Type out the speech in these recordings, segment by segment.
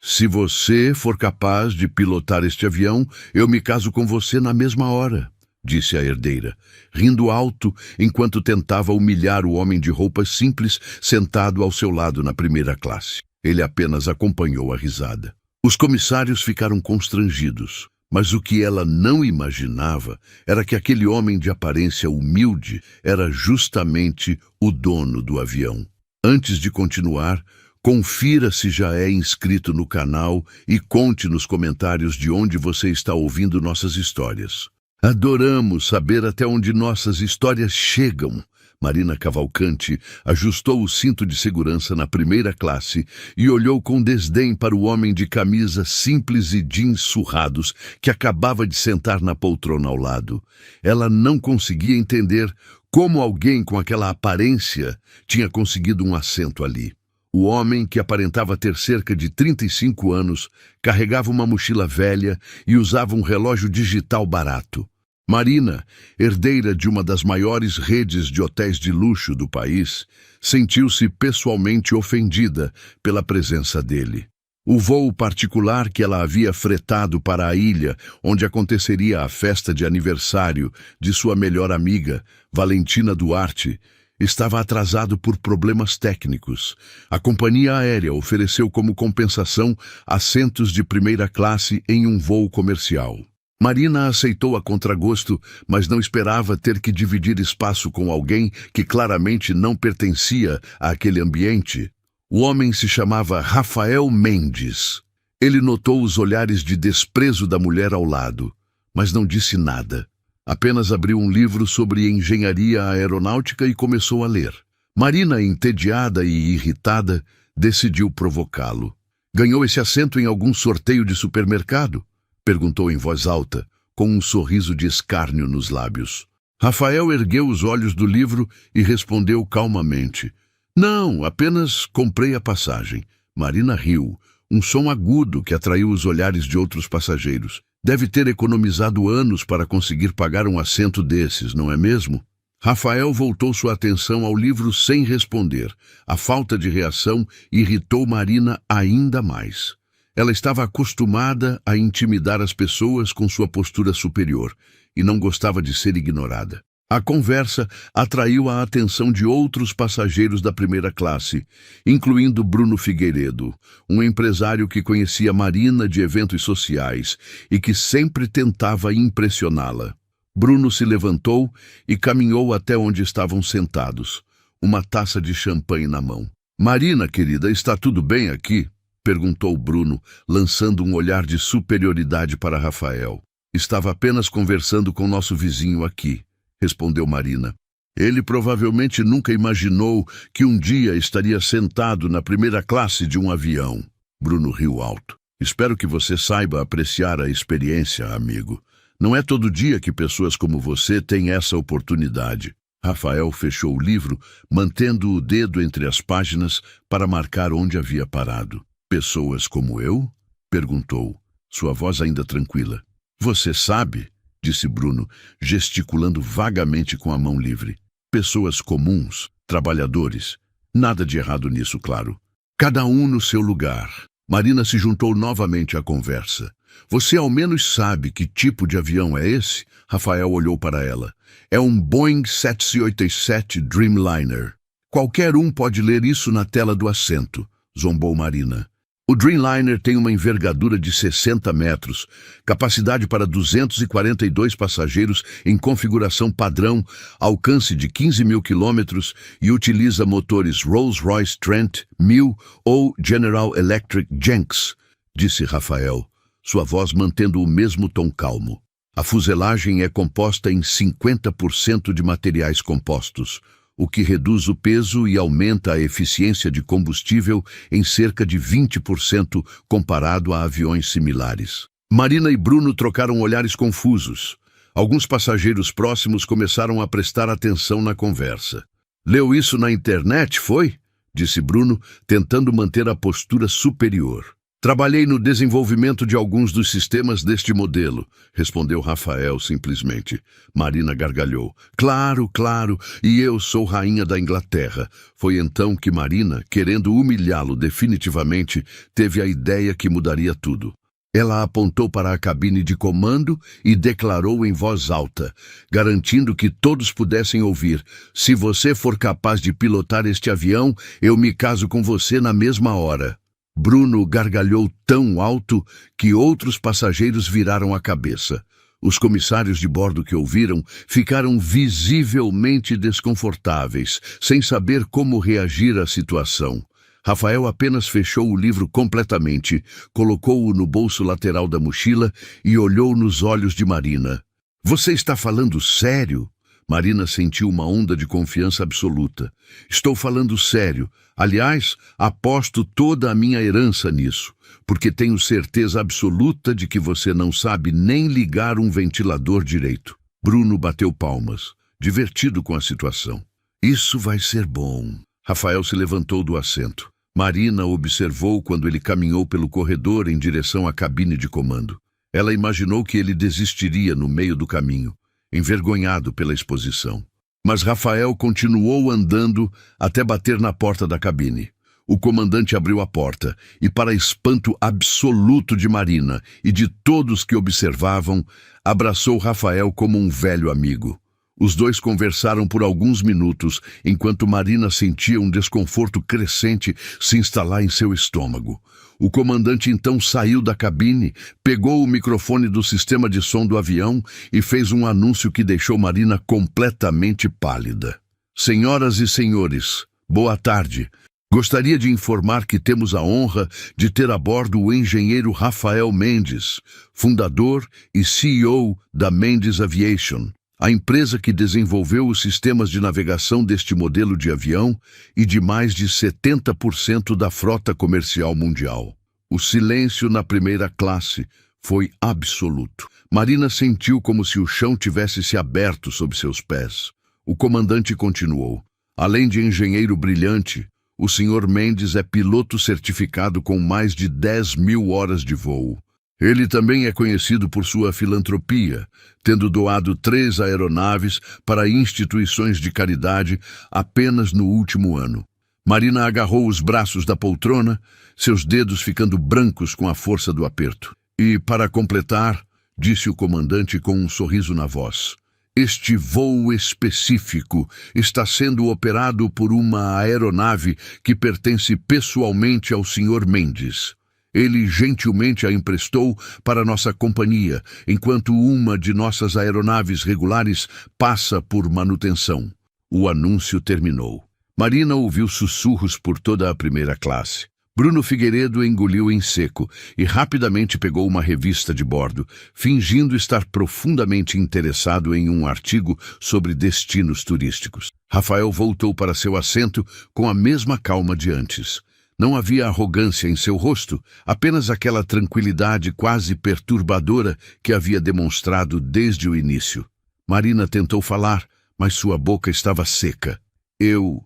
Se você for capaz de pilotar este avião, eu me caso com você na mesma hora, disse a herdeira, rindo alto enquanto tentava humilhar o homem de roupas simples sentado ao seu lado na primeira classe. Ele apenas acompanhou a risada. Os comissários ficaram constrangidos, mas o que ela não imaginava era que aquele homem de aparência humilde era justamente o dono do avião. Antes de continuar, confira se já é inscrito no canal e conte nos comentários de onde você está ouvindo nossas histórias. Adoramos saber até onde nossas histórias chegam. Marina Cavalcante ajustou o cinto de segurança na primeira classe e olhou com desdém para o homem de camisa simples e jeans surrados que acabava de sentar na poltrona ao lado. Ela não conseguia entender como alguém com aquela aparência tinha conseguido um assento ali. O homem, que aparentava ter cerca de 35 anos, carregava uma mochila velha e usava um relógio digital barato. Marina, herdeira de uma das maiores redes de hotéis de luxo do país, sentiu-se pessoalmente ofendida pela presença dele. O voo particular que ela havia fretado para a ilha, onde aconteceria a festa de aniversário de sua melhor amiga, Valentina Duarte, estava atrasado por problemas técnicos. A companhia aérea ofereceu como compensação assentos de primeira classe em um voo comercial. Marina aceitou a contragosto, mas não esperava ter que dividir espaço com alguém que claramente não pertencia àquele ambiente. O homem se chamava Rafael Mendes. Ele notou os olhares de desprezo da mulher ao lado, mas não disse nada. Apenas abriu um livro sobre engenharia aeronáutica e começou a ler. Marina, entediada e irritada, decidiu provocá-lo. "Ganhou esse assento em algum sorteio de supermercado?" perguntou em voz alta, com um sorriso de escárnio nos lábios. Rafael ergueu os olhos do livro e respondeu calmamente: "Não, apenas comprei a passagem." Marina riu, um som agudo que atraiu os olhares de outros passageiros. "Deve ter economizado anos para conseguir pagar um assento desses, não é mesmo?" Rafael voltou sua atenção ao livro sem responder. A falta de reação irritou Marina ainda mais. Ela estava acostumada a intimidar as pessoas com sua postura superior e não gostava de ser ignorada. A conversa atraiu a atenção de outros passageiros da primeira classe, incluindo Bruno Figueiredo, um empresário que conhecia Marina de eventos sociais e que sempre tentava impressioná-la. Bruno se levantou e caminhou até onde estavam sentados, uma taça de champanhe na mão. "Marina, querida, está tudo bem aqui?" perguntou Bruno, lançando um olhar de superioridade para Rafael. "Estava apenas conversando com nosso vizinho aqui", respondeu Marina. "Ele provavelmente nunca imaginou que um dia estaria sentado na primeira classe de um avião." Bruno riu alto. "Espero que você saiba apreciar a experiência, amigo. Não é todo dia que pessoas como você têm essa oportunidade." Rafael fechou o livro, mantendo o dedo entre as páginas para marcar onde havia parado. "Pessoas como eu?" perguntou, sua voz ainda tranquila. "Você sabe?" disse Bruno, gesticulando vagamente com a mão livre. "Pessoas comuns, trabalhadores. Nada de errado nisso, claro. Cada um no seu lugar." Marina se juntou novamente à conversa. "Você ao menos sabe que tipo de avião é esse?" Rafael olhou para ela. "É um Boeing 787 Dreamliner. Qualquer um pode ler isso na tela do assento", zombou Marina. "O Dreamliner tem uma envergadura de 60 metros, capacidade para 242 passageiros em configuração padrão, alcance de 15 mil quilômetros e utiliza motores Rolls-Royce Trent 1000 ou General Electric Jenks", disse Rafael, sua voz mantendo o mesmo tom calmo. "A fuselagem é composta em 50% de materiais compostos, o que reduz o peso e aumenta a eficiência de combustível em cerca de 20% comparado a aviões similares." Marina e Bruno trocaram olhares confusos. Alguns passageiros próximos começaram a prestar atenção na conversa. "Leu isso na internet, foi?" disse Bruno, tentando manter a postura superior. Trabalhei no desenvolvimento de alguns dos sistemas deste modelo, respondeu Rafael simplesmente. Marina gargalhou. Claro, claro, e eu sou rainha da Inglaterra. Foi então que Marina, querendo humilhá-lo definitivamente, teve a ideia que mudaria tudo. Ela apontou para a cabine de comando e declarou em voz alta, garantindo que todos pudessem ouvir: se você for capaz de pilotar este avião, eu me caso com você na mesma hora. Bruno gargalhou tão alto que outros passageiros viraram a cabeça. Os comissários de bordo que ouviram ficaram visivelmente desconfortáveis, sem saber como reagir à situação. Rafael apenas fechou o livro completamente, colocou-o no bolso lateral da mochila e olhou nos olhos de Marina. Você está falando sério? Marina sentiu uma onda de confiança absoluta. Estou falando sério. Aliás, aposto toda a minha herança nisso, porque tenho certeza absoluta de que você não sabe nem ligar um ventilador direito. Bruno bateu palmas, divertido com a situação. Isso vai ser bom. Rafael se levantou do assento. Marina observou quando ele caminhou pelo corredor em direção à cabine de comando. Ela imaginou que ele desistiria no meio do caminho, envergonhado pela exposição. Mas Rafael continuou andando até bater na porta da cabine. O comandante abriu a porta e, para espanto absoluto de Marina e de todos que observavam, abraçou Rafael como um velho amigo. Os dois conversaram por alguns minutos, enquanto Marina sentia um desconforto crescente se instalar em seu estômago. O comandante então saiu da cabine, pegou o microfone do sistema de som do avião e fez um anúncio que deixou Marina completamente pálida. Senhoras e senhores, boa tarde. Gostaria de informar que temos a honra de ter a bordo o engenheiro Rafael Mendes, fundador e CEO da Mendes Aviation, a empresa que desenvolveu os sistemas de navegação deste modelo de avião e de mais de 70% da frota comercial mundial. O silêncio na primeira classe foi absoluto. Marina sentiu como se o chão tivesse se aberto sob seus pés. O comandante continuou. Além de engenheiro brilhante, o Sr. Mendes é piloto certificado com mais de 10.000 horas de voo. Ele também é conhecido por sua filantropia, tendo doado 3 aeronaves para instituições de caridade apenas no último ano. Marina agarrou os braços da poltrona, seus dedos ficando brancos com a força do aperto. E, para completar, disse o comandante com um sorriso na voz, este voo específico está sendo operado por uma aeronave que pertence pessoalmente ao Sr. Mendes. Ele gentilmente a emprestou para nossa companhia, enquanto uma de nossas aeronaves regulares passa por manutenção. O anúncio terminou. Marina ouviu sussurros por toda a primeira classe. Bruno Figueiredo engoliu em seco e rapidamente pegou uma revista de bordo, fingindo estar profundamente interessado em um artigo sobre destinos turísticos. Rafael voltou para seu assento com a mesma calma de antes. Não havia arrogância em seu rosto, apenas aquela tranquilidade quase perturbadora que havia demonstrado desde o início. Marina tentou falar, mas sua boca estava seca. Eu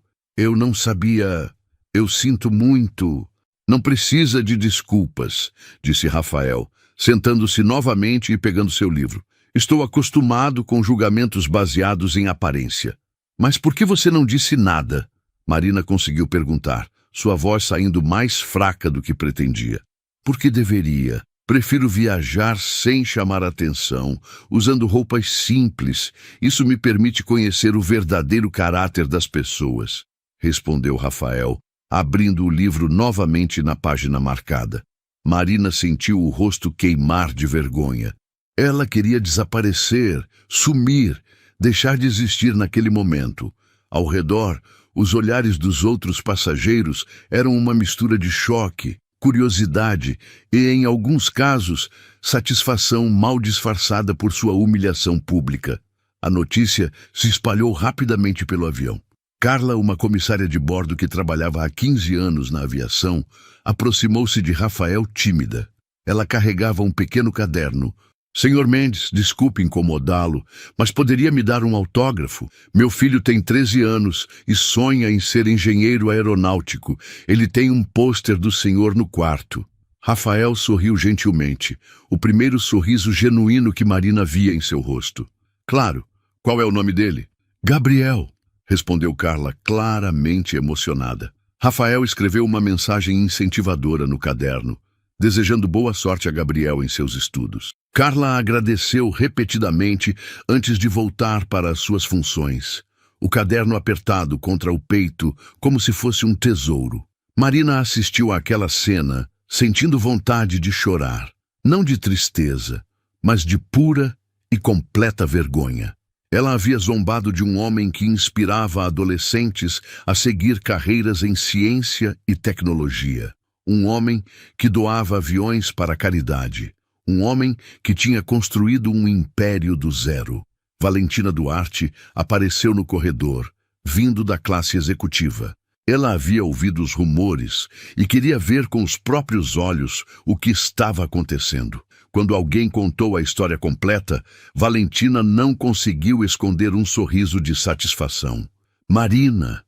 não sabia. Eu sinto muito. Não precisa de desculpas, disse Rafael, sentando-se novamente e pegando seu livro. Estou acostumado com julgamentos baseados em aparência. Mas por que você não disse nada? Marina conseguiu perguntar, sua voz saindo mais fraca do que pretendia. Por que deveria? Prefiro viajar sem chamar atenção, usando roupas simples. Isso me permite conhecer o verdadeiro caráter das pessoas, respondeu Rafael, abrindo o livro novamente na página marcada. Marina sentiu o rosto queimar de vergonha. Ela queria desaparecer, sumir, deixar de existir naquele momento. Ao redor, os olhares dos outros passageiros eram uma mistura de choque, curiosidade e, em alguns casos, satisfação mal disfarçada por sua humilhação pública. A notícia se espalhou rapidamente pelo avião. Carla, uma comissária de bordo que trabalhava há 15 anos na aviação, aproximou-se de Rafael tímida. Ela carregava um pequeno caderno. Senhor Mendes, desculpe incomodá-lo, mas poderia me dar um autógrafo? Meu filho tem 13 anos e sonha em ser engenheiro aeronáutico. Ele tem um pôster do senhor no quarto. Rafael sorriu gentilmente, o primeiro sorriso genuíno que Marina via em seu rosto. Claro, qual é o nome dele? Gabriel, respondeu Carla, claramente emocionada. Rafael escreveu uma mensagem incentivadora no caderno, desejando boa sorte a Gabriel em seus estudos. Carla agradeceu repetidamente antes de voltar para as suas funções, o caderno apertado contra o peito como se fosse um tesouro. Marina assistiu àquela cena, sentindo vontade de chorar, não de tristeza, mas de pura e completa vergonha. Ela havia zombado de um homem que inspirava adolescentes a seguir carreiras em ciência e tecnologia. Um homem que doava aviões para a caridade. Um homem que tinha construído um império do zero. Valentina Duarte apareceu no corredor, vindo da classe executiva. Ela havia ouvido os rumores e queria ver com os próprios olhos o que estava acontecendo. Quando alguém contou a história completa, Valentina não conseguiu esconder um sorriso de satisfação. Marina,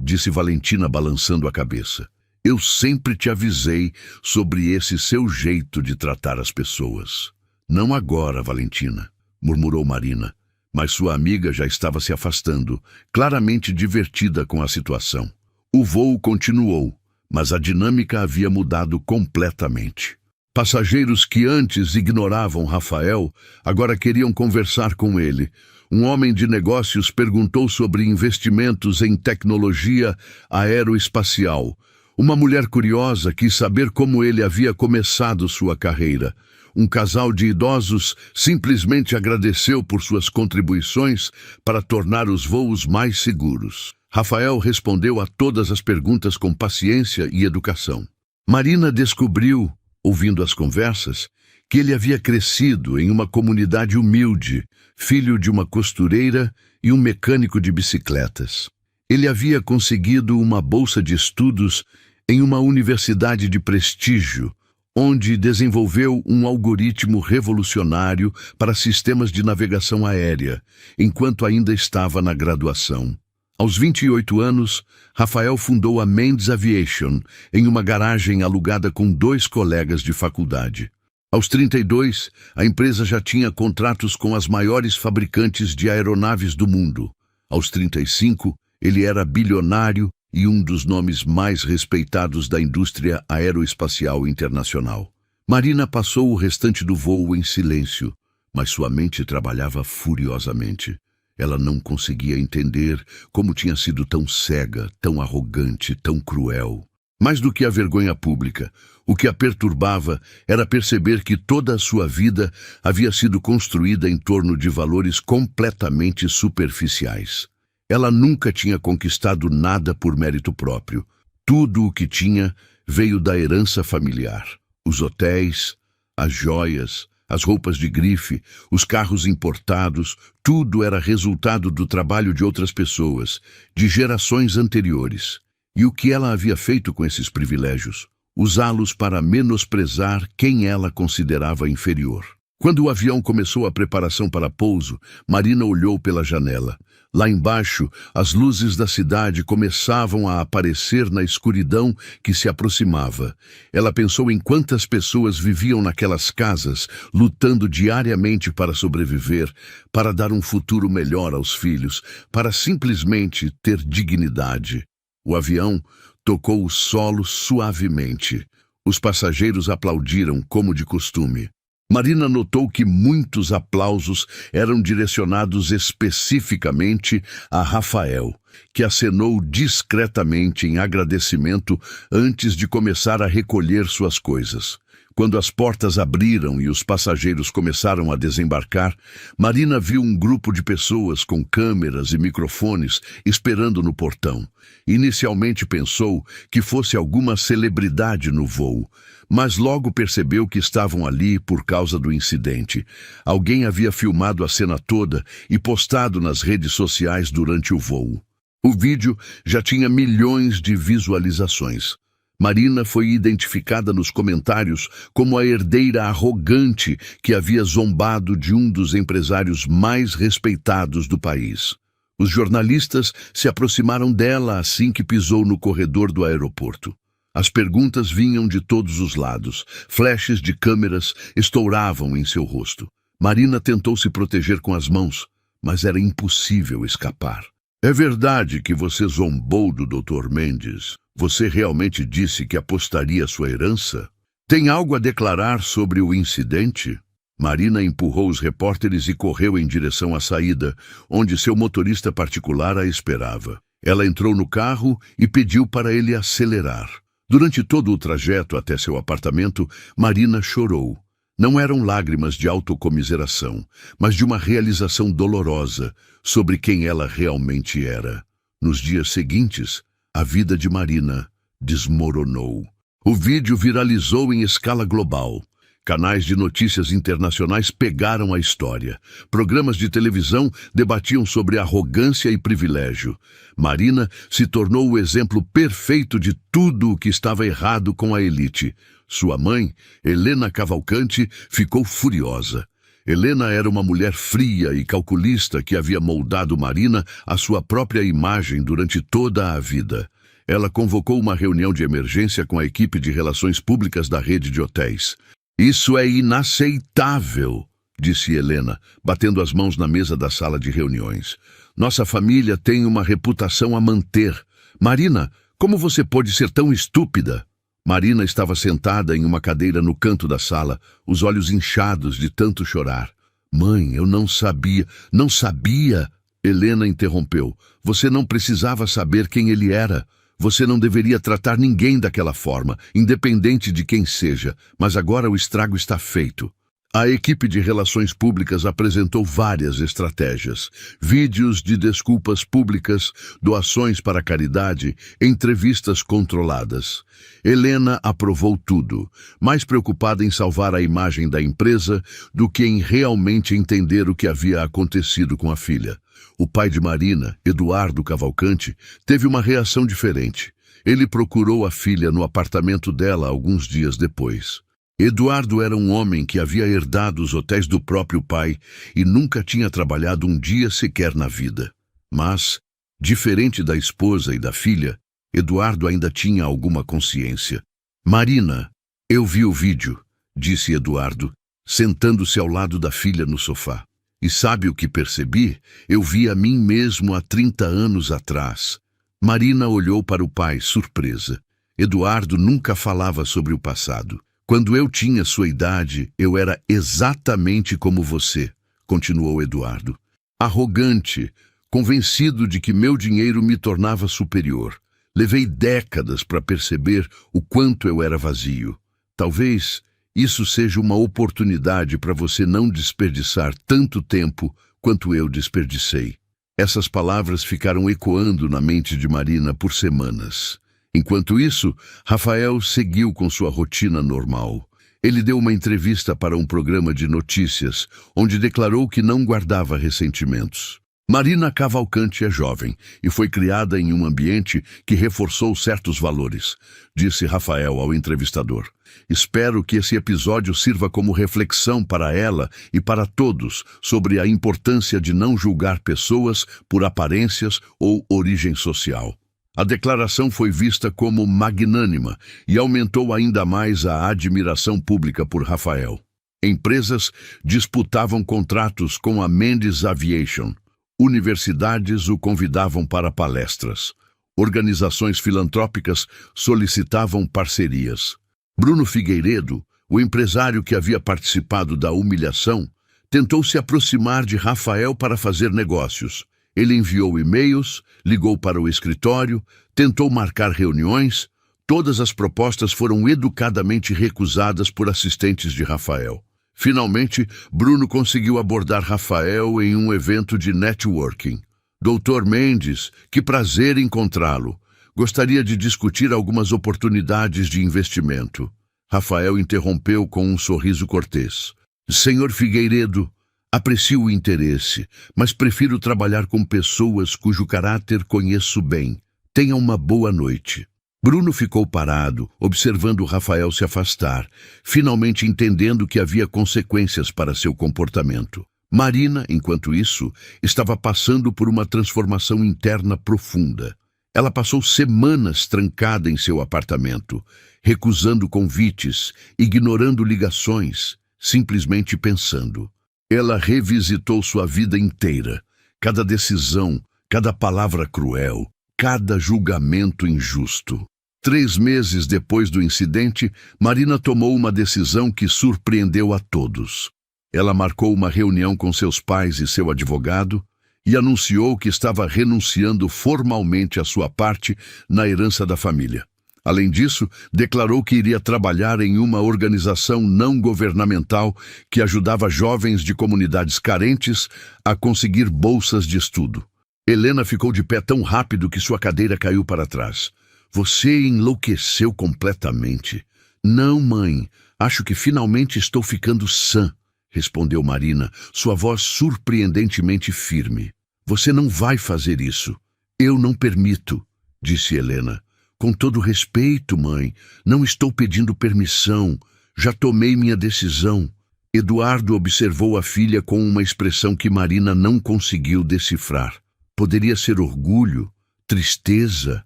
disse Valentina balançando a cabeça. Eu sempre te avisei sobre esse seu jeito de tratar as pessoas. Não agora, Valentina, murmurou Marina, mas sua amiga já estava se afastando, claramente divertida com a situação. O voo continuou, mas a dinâmica havia mudado completamente. Passageiros que antes ignoravam Rafael, agora queriam conversar com ele. Um homem de negócios perguntou sobre investimentos em tecnologia aeroespacial. Uma mulher curiosa quis saber como ele havia começado sua carreira. Um casal de idosos simplesmente agradeceu por suas contribuições para tornar os voos mais seguros. Rafael respondeu a todas as perguntas com paciência e educação. Marina descobriu, ouvindo as conversas, que ele havia crescido em uma comunidade humilde, filho de uma costureira e um mecânico de bicicletas. Ele havia conseguido uma bolsa de estudos em uma universidade de prestígio, onde desenvolveu um algoritmo revolucionário para sistemas de navegação aérea, enquanto ainda estava na graduação. Aos 28 anos, Rafael fundou a Mendes Aviation em uma garagem alugada com 2 colegas de faculdade. Aos 32, a empresa já tinha contratos com as maiores fabricantes de aeronaves do mundo. Aos 35, ele era bilionário e um dos nomes mais respeitados da indústria aeroespacial internacional. Marina passou o restante do voo em silêncio, mas sua mente trabalhava furiosamente. Ela não conseguia entender como tinha sido tão cega, tão arrogante, tão cruel. Mais do que a vergonha pública, o que a perturbava era perceber que toda a sua vida havia sido construída em torno de valores completamente superficiais. Ela nunca tinha conquistado nada por mérito próprio. Tudo o que tinha veio da herança familiar. Os hotéis, as joias, as roupas de grife, os carros importados, tudo era resultado do trabalho de outras pessoas, de gerações anteriores. E o que ela havia feito com esses privilégios? Usá-los para menosprezar quem ela considerava inferior. Quando o avião começou a preparação para pouso, Marina olhou pela janela. Lá embaixo, as luzes da cidade começavam a aparecer na escuridão que se aproximava. Ela pensou em quantas pessoas viviam naquelas casas, lutando diariamente para sobreviver, para dar um futuro melhor aos filhos, para simplesmente ter dignidade. O avião tocou o solo suavemente. Os passageiros aplaudiram, como de costume. Marina notou que muitos aplausos eram direcionados especificamente a Rafael, que acenou discretamente em agradecimento antes de começar a recolher suas coisas. Quando as portas abriram e os passageiros começaram a desembarcar, Marina viu um grupo de pessoas com câmeras e microfones esperando no portão. Inicialmente pensou que fosse alguma celebridade no voo, mas logo percebeu que estavam ali por causa do incidente. Alguém havia filmado a cena toda e postado nas redes sociais durante o voo. O vídeo já tinha milhões de visualizações. Marina foi identificada nos comentários como a herdeira arrogante que havia zombado de um dos empresários mais respeitados do país. Os jornalistas se aproximaram dela assim que pisou no corredor do aeroporto. As perguntas vinham de todos os lados. Flashes de câmeras estouravam em seu rosto. Marina tentou se proteger com as mãos, mas era impossível escapar. É verdade que você zombou do Dr. Mendes? Você realmente disse que apostaria sua herança? Tem algo a declarar sobre o incidente? Marina empurrou os repórteres e correu em direção à saída, onde seu motorista particular a esperava. Ela entrou no carro e pediu para ele acelerar. Durante todo o trajeto até seu apartamento, Marina chorou. Não eram lágrimas de autocomiseração, mas de uma realização dolorosa sobre quem ela realmente era. Nos dias seguintes, a vida de Marina desmoronou. O vídeo viralizou em escala global. Canais de notícias internacionais pegaram a história. Programas de televisão debatiam sobre arrogância e privilégio. Marina se tornou o exemplo perfeito de tudo o que estava errado com a elite. Sua mãe, Helena Cavalcante, ficou furiosa. Helena era uma mulher fria e calculista que havia moldado Marina à sua própria imagem durante toda a vida. Ela convocou uma reunião de emergência com a equipe de relações públicas da rede de hotéis. Isso é inaceitável, disse Helena, batendo as mãos na mesa da sala de reuniões. Nossa família tem uma reputação a manter. Marina, como você pode ser tão estúpida? Marina estava sentada em uma cadeira no canto da sala, os olhos inchados de tanto chorar. Mãe, eu não sabia. Não sabia? Helena interrompeu. Você não precisava saber quem ele era. Você não deveria tratar ninguém daquela forma, independente de quem seja, mas agora o estrago está feito. A equipe de relações públicas apresentou várias estratégias. Vídeos de desculpas públicas, doações para a caridade, entrevistas controladas. Helena aprovou tudo, mais preocupada em salvar a imagem da empresa do que em realmente entender o que havia acontecido com a filha. O pai de Marina, Eduardo Cavalcante, teve uma reação diferente. Ele procurou a filha no apartamento dela alguns dias depois. Eduardo era um homem que havia herdado os hotéis do próprio pai e nunca tinha trabalhado um dia sequer na vida. Mas, diferente da esposa e da filha, Eduardo ainda tinha alguma consciência. Marina, eu vi o vídeo, disse Eduardo, sentando-se ao lado da filha no sofá. E sabe o que percebi? Eu vi a mim mesmo há 30 anos atrás. Marina olhou para o pai, surpresa. Eduardo nunca falava sobre o passado. Quando eu tinha sua idade, eu era exatamente como você, continuou Eduardo. Arrogante, convencido de que meu dinheiro me tornava superior. Levei décadas para perceber o quanto eu era vazio. Talvez isso seja uma oportunidade para você não desperdiçar tanto tempo quanto eu desperdicei. Essas palavras ficaram ecoando na mente de Marina por semanas. Enquanto isso, Rafael seguiu com sua rotina normal. Ele deu uma entrevista para um programa de notícias, onde declarou que não guardava ressentimentos. Marina Cavalcante é jovem e foi criada em um ambiente que reforçou certos valores, disse Rafael ao entrevistador. Espero que esse episódio sirva como reflexão para ela e para todos sobre a importância de não julgar pessoas por aparências ou origem social. A declaração foi vista como magnânima e aumentou ainda mais a admiração pública por Rafael. Empresas disputavam contratos com a Mendes Aviation. Universidades o convidavam para palestras. Organizações filantrópicas solicitavam parcerias. Bruno Figueiredo, o empresário que havia participado da humilhação, tentou se aproximar de Rafael para fazer negócios. Ele enviou e-mails, ligou para o escritório, tentou marcar reuniões. Todas as propostas foram educadamente recusadas por assistentes de Rafael. Finalmente, Bruno conseguiu abordar Rafael em um evento de networking. Dr. Mendes, que prazer encontrá-lo. Gostaria de discutir algumas oportunidades de investimento. Rafael interrompeu com um sorriso cortês. Senhor Figueiredo, aprecio o interesse, mas prefiro trabalhar com pessoas cujo caráter conheço bem. Tenha uma boa noite. Bruno ficou parado, observando Rafael se afastar, finalmente entendendo que havia consequências para seu comportamento. Marina, enquanto isso, estava passando por uma transformação interna profunda. Ela passou semanas trancada em seu apartamento, recusando convites, ignorando ligações, simplesmente pensando. Ela revisitou sua vida inteira, cada decisão, cada palavra cruel, cada julgamento injusto. 3 meses depois do incidente, Marina tomou uma decisão que surpreendeu a todos. Ela marcou uma reunião com seus pais e seu advogado e anunciou que estava renunciando formalmente à sua parte na herança da família. Além disso, declarou que iria trabalhar em uma organização não governamental que ajudava jovens de comunidades carentes a conseguir bolsas de estudo. Helena ficou de pé tão rápido que sua cadeira caiu para trás. Você enlouqueceu completamente. Não, mãe. Acho que finalmente estou ficando sã, respondeu Marina, sua voz surpreendentemente firme. Você não vai fazer isso. Eu não permito, disse Helena. Com todo respeito, mãe, não estou pedindo permissão. Já tomei minha decisão. Eduardo observou a filha com uma expressão que Marina não conseguiu decifrar. Poderia ser orgulho, tristeza,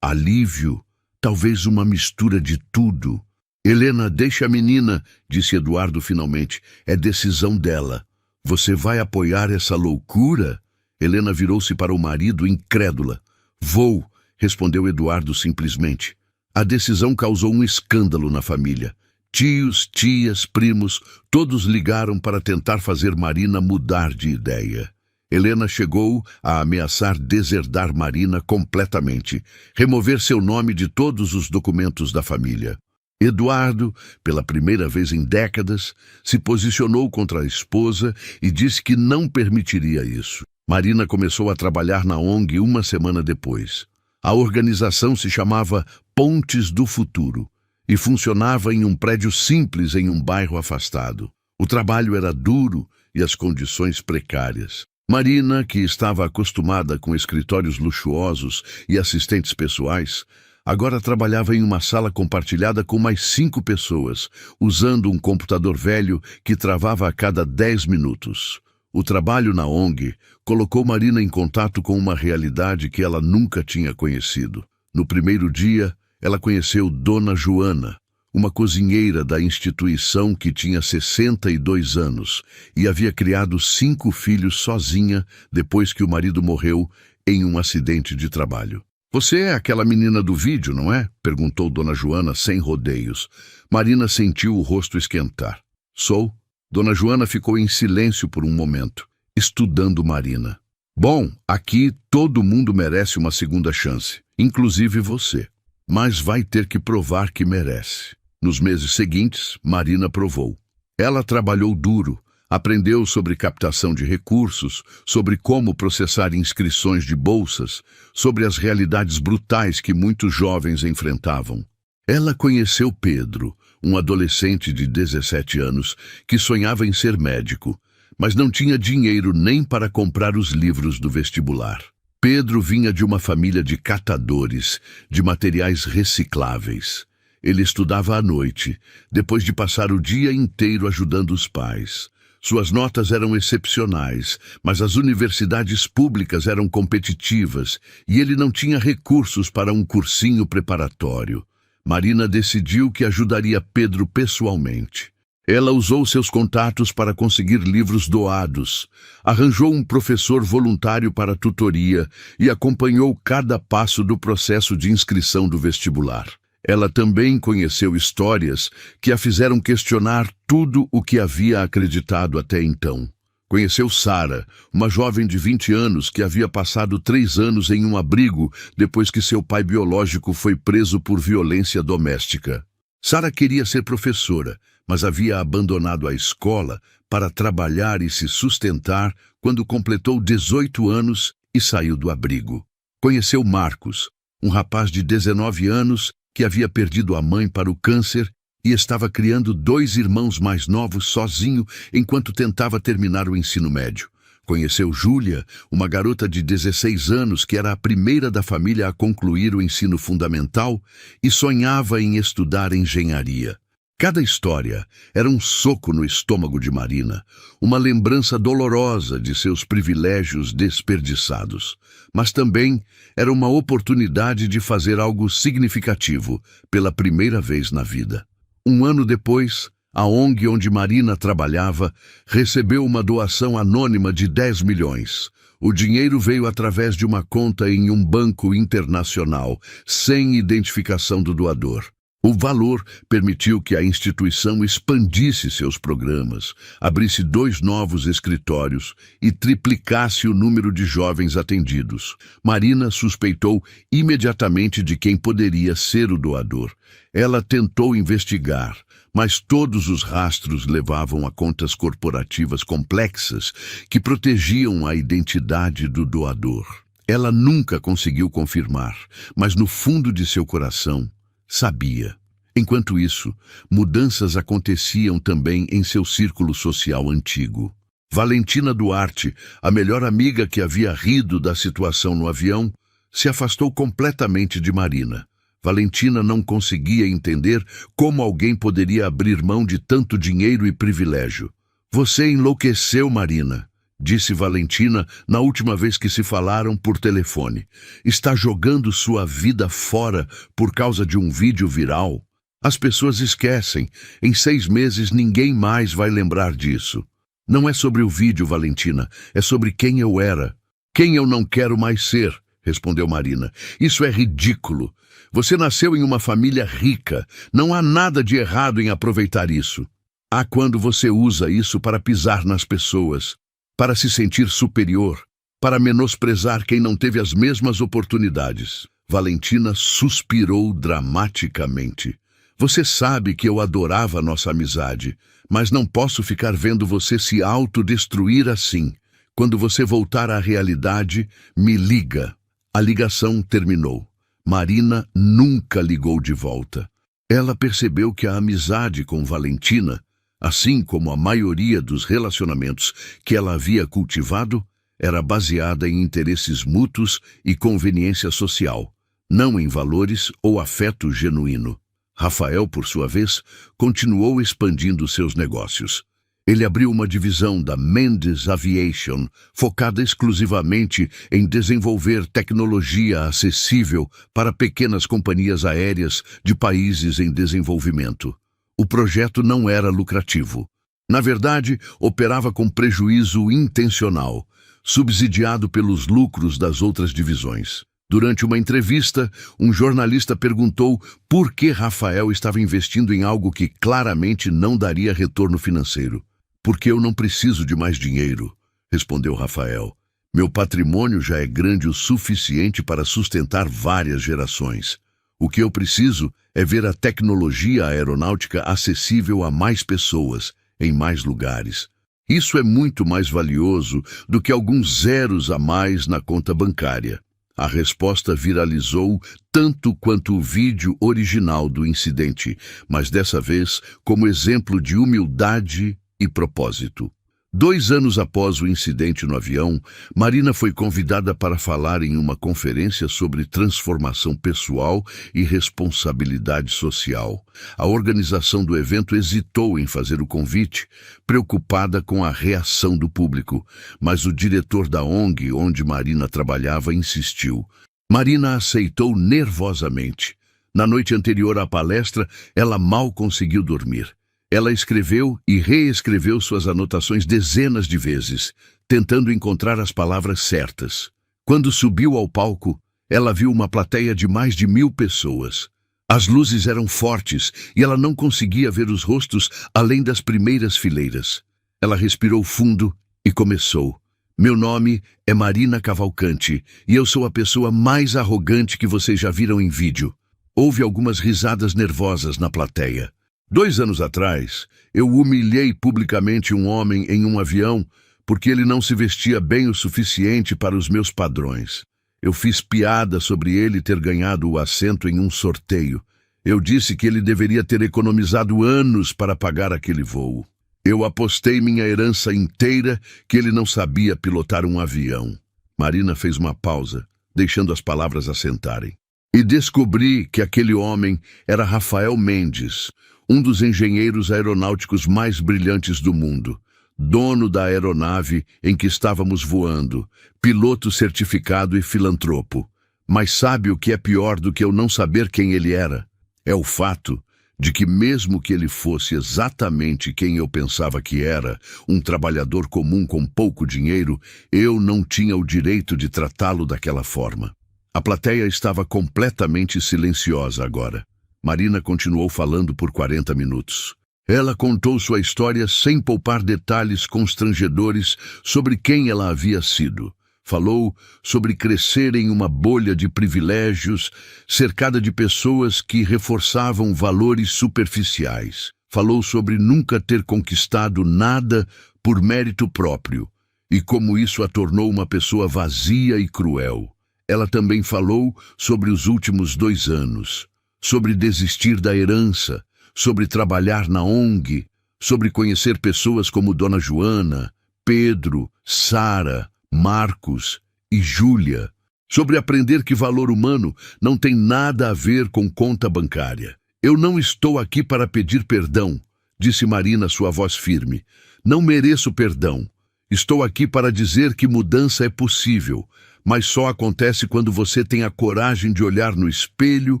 alívio, talvez uma mistura de tudo. Helena, deixa a menina, disse Eduardo finalmente. É decisão dela. Você vai apoiar essa loucura? Helena virou-se para o marido, incrédula. Vou, respondeu Eduardo simplesmente. A decisão causou um escândalo na família. Tios, tias, primos, todos ligaram para tentar fazer Marina mudar de ideia. Helena chegou a ameaçar deserdar Marina completamente, remover seu nome de todos os documentos da família. Eduardo, pela primeira vez em décadas, se posicionou contra a esposa e disse que não permitiria isso. Marina começou a trabalhar na ONG uma semana depois. A organização se chamava Pontes do Futuro e funcionava em um prédio simples em um bairro afastado. O trabalho era duro e as condições precárias. Marina, que estava acostumada com escritórios luxuosos e assistentes pessoais, agora trabalhava em uma sala compartilhada com mais 5 pessoas, usando um computador velho que travava a cada 10 minutos. O trabalho na ONG colocou Marina em contato com uma realidade que ela nunca tinha conhecido. No primeiro dia, ela conheceu Dona Joana, uma cozinheira da instituição que tinha 62 anos e havia criado 5 filhos sozinha depois que o marido morreu em um acidente de trabalho. Você é aquela menina do vídeo, não é? Perguntou Dona Joana sem rodeios. Marina sentiu o rosto esquentar. Sou. Dona Joana ficou em silêncio por um momento, estudando Marina. Bom, aqui todo mundo merece uma segunda chance, inclusive você. Mas vai ter que provar que merece. Nos meses seguintes, Marina provou. Ela trabalhou duro, aprendeu sobre captação de recursos, sobre como processar inscrições de bolsas, sobre as realidades brutais que muitos jovens enfrentavam. Ela conheceu Pedro, um adolescente de 17 anos que sonhava em ser médico, mas não tinha dinheiro nem para comprar os livros do vestibular. Pedro vinha de uma família de catadores, de materiais recicláveis. Ele estudava à noite, depois de passar o dia inteiro ajudando os pais. Suas notas eram excepcionais, mas as universidades públicas eram competitivas e ele não tinha recursos para um cursinho preparatório. Marina decidiu que ajudaria Pedro pessoalmente. Ela usou seus contatos para conseguir livros doados, arranjou um professor voluntário para tutoria e acompanhou cada passo do processo de inscrição do vestibular. Ela também conheceu histórias que a fizeram questionar tudo o que havia acreditado até então. Conheceu Sara, uma jovem de 20 anos que havia passado 3 anos em um abrigo depois que seu pai biológico foi preso por violência doméstica. Sara queria ser professora, mas havia abandonado a escola para trabalhar e se sustentar quando completou 18 anos e saiu do abrigo. Conheceu Marcos, um rapaz de 19 anos que havia perdido a mãe para o câncer e estava criando 2 irmãos mais novos sozinho enquanto tentava terminar o ensino médio. Conheceu Júlia, uma garota de 16 anos que era a primeira da família a concluir o ensino fundamental e sonhava em estudar engenharia. Cada história era um soco no estômago de Marina, uma lembrança dolorosa de seus privilégios desperdiçados. Mas também era uma oportunidade de fazer algo significativo pela primeira vez na vida. Um ano depois, a ONG onde Marina trabalhava recebeu uma doação anônima de 10 milhões. O dinheiro veio através de uma conta em um banco internacional, sem identificação do doador. O valor permitiu que a instituição expandisse seus programas, abrisse 2 novos escritórios e triplicasse o número de jovens atendidos. Marina suspeitou imediatamente de quem poderia ser o doador. Ela tentou investigar, mas todos os rastros levavam a contas corporativas complexas que protegiam a identidade do doador. Ela nunca conseguiu confirmar, mas no fundo de seu coração, sabia. Enquanto isso, mudanças aconteciam também em seu círculo social antigo. Valentina Duarte, a melhor amiga que havia rido da situação no avião, se afastou completamente de Marina. Valentina não conseguia entender como alguém poderia abrir mão de tanto dinheiro e privilégio. "Você enlouqueceu, Marina", disse Valentina na última vez que se falaram por telefone. "Está jogando sua vida fora por causa de um vídeo viral. As pessoas esquecem. Em 6 meses ninguém mais vai lembrar disso." "Não é sobre o vídeo, Valentina. É sobre quem eu era. Quem eu não quero mais ser", respondeu Marina. "Isso é ridículo. Você nasceu em uma família rica. Não há nada de errado em aproveitar isso. Há quando você usa isso para pisar nas pessoas, para se sentir superior, para menosprezar quem não teve as mesmas oportunidades." Valentina suspirou dramaticamente. "Você sabe que eu adorava nossa amizade, mas não posso ficar vendo você se autodestruir assim. Quando você voltar à realidade, me liga." A ligação terminou. Marina nunca ligou de volta. Ela percebeu que a amizade com Valentina, assim como a maioria dos relacionamentos que ela havia cultivado, era baseada em interesses mútuos e conveniência social, não em valores ou afeto genuíno. Rafael, por sua vez, continuou expandindo seus negócios. Ele abriu uma divisão da Mendes Aviation, focada exclusivamente em desenvolver tecnologia acessível para pequenas companhias aéreas de países em desenvolvimento. O projeto não era lucrativo. Na verdade, operava com prejuízo intencional, subsidiado pelos lucros das outras divisões. Durante uma entrevista, um jornalista perguntou por que Rafael estava investindo em algo que claramente não daria retorno financeiro. "Porque eu não preciso de mais dinheiro", respondeu Rafael. "Meu patrimônio já é grande o suficiente para sustentar várias gerações. O que eu preciso é ver a tecnologia aeronáutica acessível a mais pessoas, em mais lugares. Isso é muito mais valioso do que alguns zeros a mais na conta bancária." A resposta viralizou tanto quanto o vídeo original do incidente, mas dessa vez como exemplo de humildade e propósito. 2 anos após o incidente no avião, Marina foi convidada para falar em uma conferência sobre transformação pessoal e responsabilidade social. A organização do evento hesitou em fazer o convite, preocupada com a reação do público, mas o diretor da ONG onde Marina trabalhava insistiu. Marina aceitou nervosamente. Na noite anterior à palestra, ela mal conseguiu dormir. Ela escreveu e reescreveu suas anotações dezenas de vezes, tentando encontrar as palavras certas. Quando subiu ao palco, ela viu uma plateia de mais de 1000 pessoas. As luzes eram fortes e ela não conseguia ver os rostos além das primeiras fileiras. Ela respirou fundo e começou. "Meu nome é Marina Cavalcante e eu sou a pessoa mais arrogante que vocês já viram em vídeo." Houve algumas risadas nervosas na plateia. 2 anos atrás, eu humilhei publicamente um homem em um avião porque ele não se vestia bem o suficiente para os meus padrões. Eu fiz piada sobre ele ter ganhado o assento em um sorteio. Eu disse que ele deveria ter economizado anos para pagar aquele voo. Eu apostei minha herança inteira que ele não sabia pilotar um avião. Marina fez uma pausa, deixando as palavras assentarem. "E descobri que aquele homem era Rafael Mendes, um dos engenheiros aeronáuticos mais brilhantes do mundo, dono da aeronave em que estávamos voando, piloto certificado e filantropo. Mas sabe o que é pior do que eu não saber quem ele era? É o fato de que, mesmo que ele fosse exatamente quem eu pensava que era, um trabalhador comum com pouco dinheiro, eu não tinha o direito de tratá-lo daquela forma. A plateia estava completamente silenciosa agora. Marina continuou falando por 40 minutos. Ela contou sua história sem poupar detalhes constrangedores sobre quem ela havia sido. Falou sobre crescer em uma bolha de privilégios, cercada de pessoas que reforçavam valores superficiais. Falou sobre nunca ter conquistado nada por mérito próprio e como isso a tornou uma pessoa vazia e cruel. Ela também falou sobre os últimos 2 anos, sobre desistir da herança, sobre trabalhar na ONG, sobre conhecer pessoas como Dona Joana, Pedro, Sara, Marcos e Júlia, sobre aprender que valor humano não tem nada a ver com conta bancária. Eu não estou aqui para pedir perdão, disse Marina, sua voz firme. Não mereço perdão. Estou aqui para dizer que mudança é possível, mas só acontece quando você tem a coragem de olhar no espelho